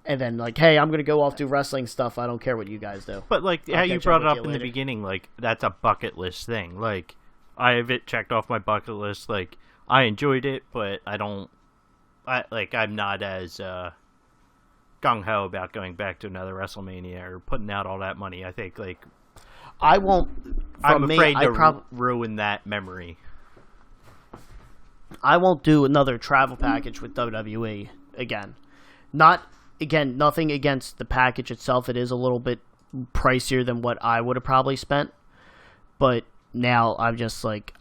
and then like, hey, I'm gonna go off do wrestling stuff. I don't care what you guys do. But like how you brought it up in the beginning, like that's a bucket list thing. Like I have it checked off my bucket list. Like I enjoyed it, but I'm not as gung ho about going back to another WrestleMania or putting out all that money. I think like I won't. I'm afraid to ruin that memory. I won't do another travel package with WWE again. Nothing against the package itself. It is a little bit pricier than what I would have probably spent. But now I'm just like,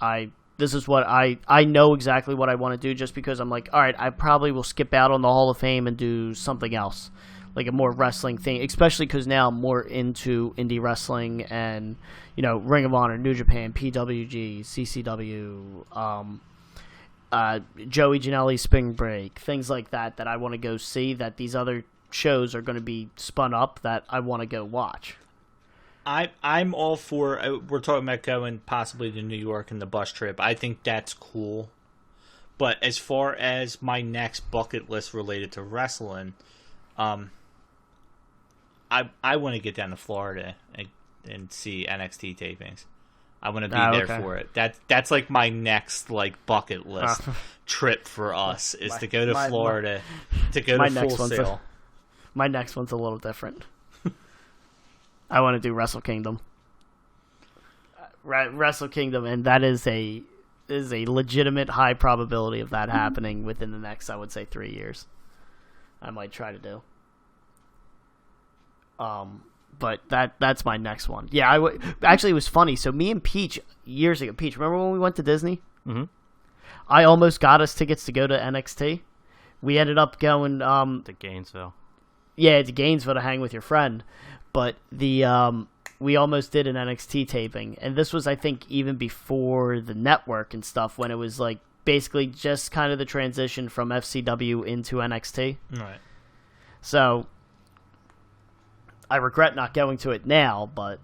this is what I know exactly what I want to do, just because I'm like, all right, I probably will skip out on the Hall of Fame and do something else, like a more wrestling thing, especially because now I'm more into indie wrestling and, Ring of Honor, New Japan, PWG, CCW, Joey Janelli Spring Break, things like that I want to go see, that these other shows are going to be spun up that I want to go watch. I'm all for, we're talking about going possibly to New York and the bus trip. I think that's cool. But as far as my next bucket list related to wrestling, I want to get down to Florida and see NXT tapings. I want to be there for it. That's like my next like bucket list trip for us is to go to Florida to go to Full Sail. My next one's a little different. I want to do Wrestle Kingdom. Wrestle Kingdom, and that is a legitimate high probability of that happening within the next, I would say, 3 years. I might try to do. But that's my next one. Yeah, actually, it was funny. So me and Peach, years ago, Peach, remember when we went to Disney? Mm-hmm. I almost got us tickets to go to NXT. We ended up going to Gainesville. Yeah, to Gainesville to hang with your friend. But we almost did an NXT taping, and this was, I think, even before the network and stuff, when it was like basically just kind of the transition from FCW into NXT. Right. So I regret not going to it now, but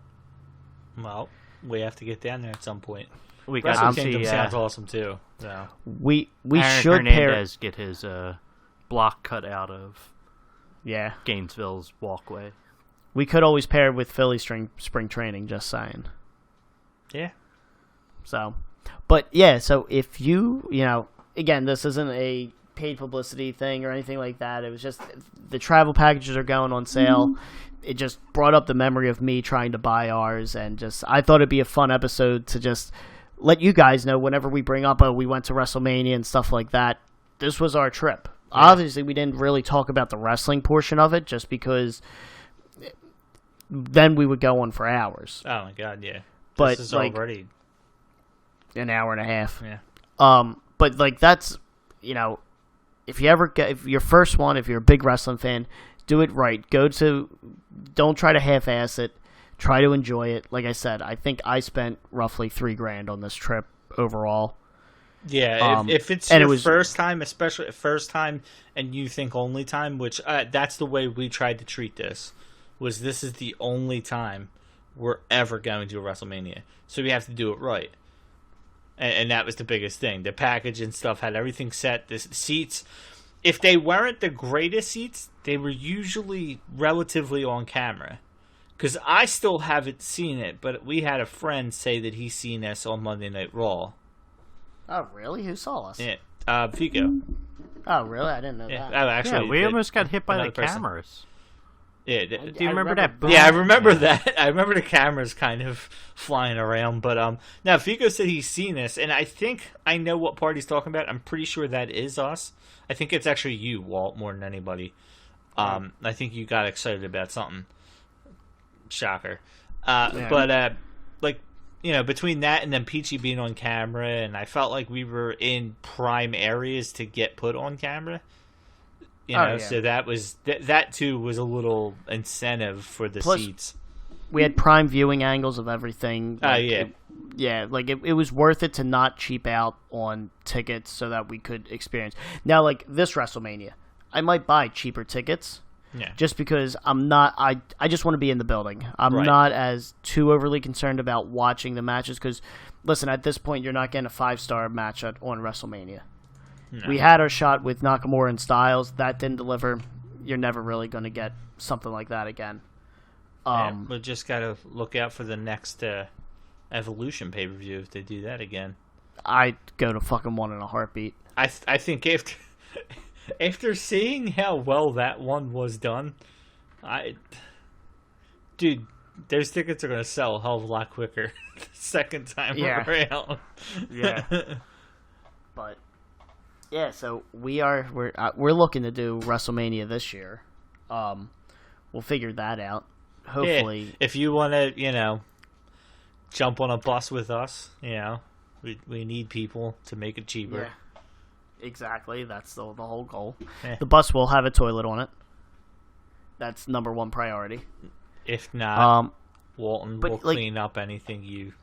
well, we have to get down there at some point. We got Wrestle Kingdom sounds awesome too. So we Aaron should Hernandez get his block cut out of Gainesville's walkway. We could always pair with Philly spring training, just saying. Yeah. So, but yeah, so if you again, this isn't a paid publicity thing or anything like that. It was just the travel packages are going on sale. It just brought up the memory of me trying to buy ours, and just I thought it'd be a fun episode to just let you guys know whenever we bring up we went to WrestleMania and stuff like that. This was our trip. Yeah. Obviously, we didn't really talk about the wrestling portion of it, just because then we would go on for hours. Oh my god, yeah. But this is like already an hour and a half. Yeah. But like that's if you ever get, if your first one, if you're a big wrestling fan, do it right. Don't try to half-ass it. Try to enjoy it. Like I said, I think I spent roughly $3,000 on this trip overall. Yeah, if it's your first time, especially first time, and you think only time, which that's the way we tried to treat this. This is the only time we're ever going to a WrestleMania, so we have to do it right. And that was the biggest thing. The package and stuff had everything set. The seats, if they weren't the greatest seats, they were usually relatively on camera. Because I still haven't seen it, but we had a friend say that he's seen us on Monday Night Raw. Oh, really? Who saw us? Yeah, Fico. Oh, really? I didn't know that. Oh, actually, we almost got hit by the cameras. Yeah, do you remember that? Yeah, I remember that. I remember the cameras kind of flying around. But now Fico said he's seen this, and I think I know what part he's talking about. I'm pretty sure that is us. I think it's actually you, Walt, more than anybody. I think you got excited about something. Shocker. But between that and then Peachy being on camera, and I felt like we were in prime areas to get put on camera. So that too was a little incentive for the seats. We had prime viewing angles of everything. It was worth it to not cheap out on tickets so that we could experience. Now, like this WrestleMania, I might buy cheaper tickets. Yeah. Just because I'm not, I just want to be in the building. I'm not as too overly concerned about watching the matches because, listen, at this point, you're not getting a 5-star match on WrestleMania. No. We had our shot with Nakamura and Styles. That didn't deliver. you're never really going to get something like that again. We just got to look out for the next Evolution pay-per-view if they do that again. I'd go to fucking one in a heartbeat. I think after seeing how well that one was done, dude, those tickets are going to sell a hell of a lot quicker the second time around. Yeah. But yeah, so we're looking to do WrestleMania this year. We'll figure that out. Hopefully, yeah, if you want to, jump on a bus with us, we need people to make it cheaper. Yeah, exactly. That's the whole goal. Yeah. The bus will have a toilet on it. That's number one priority. If not, Walton will clean up anything you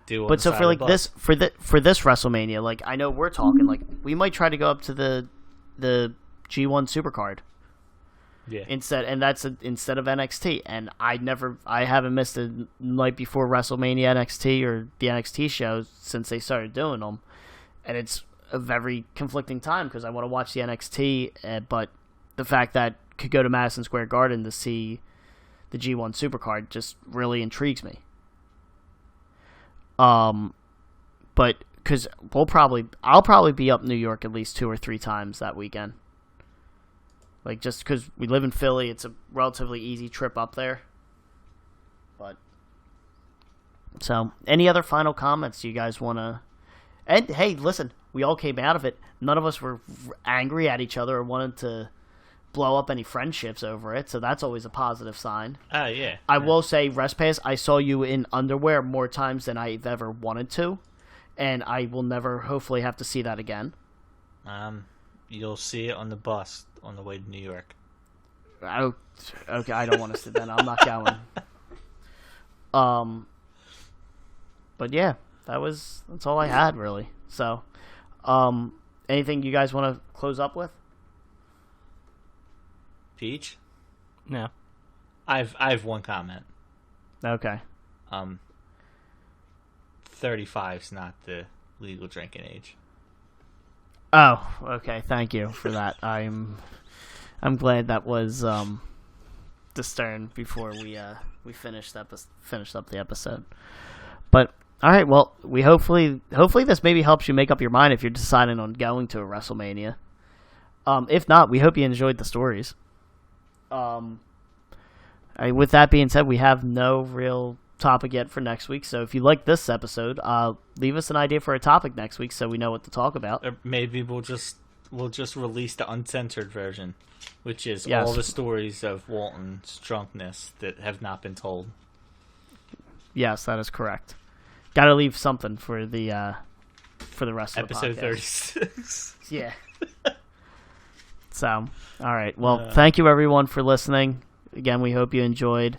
do. But so for like this for this WrestleMania, like I know we're talking like we might try to go up to the G1 Supercard. Yeah. Instead of NXT, and I haven't missed a night before WrestleMania NXT or the NXT shows since they started doing them, and it's a very conflicting time because I want to watch the NXT, but the fact that I could go to Madison Square Garden to see the G1 Supercard just really intrigues me. But because I'll probably be up New York at least 2 or 3 times that weekend. Like, just because we live in Philly, it's a relatively easy trip up there. But, so, any other final comments you guys want to... And, hey, listen, we all came out of it. None of us were angry at each other or wanted to blow up any friendships over it, so that's always a positive sign. Yeah. I will say, Respass, I saw you in underwear more times than I've ever wanted to, and I will never, hopefully, have to see that again. You'll see it on the bus on the way to New York. Oh, okay, I don't want to sit then. I'm not going. But yeah, that's all I had really. So, anything you guys want to close up with? Peach? No. I've one comment. Okay. 35's not the legal drinking age. Oh, okay. Thank you for that. I'm glad that was discerned before we finished up the episode. But all right, well, we hopefully this maybe helps you make up your mind if you're deciding on going to a WrestleMania. If not, we hope you enjoyed the stories. With that being said, we have no real topic yet for next week, so if you like this episode, leave us an idea for a topic next week so we know what to talk about. Or maybe we'll just release the uncensored version, which is yes. all the stories of Walton's drunkenness that have not been told. Yes, that is correct. Got to leave something for the rest of the episode podcast. 36. Yeah. So, all right. Well, thank you everyone for listening. Again, we hope you enjoyed.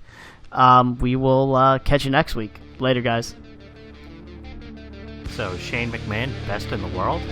We will catch you next week. Later, guys. So, Shane McMahon, best in the world?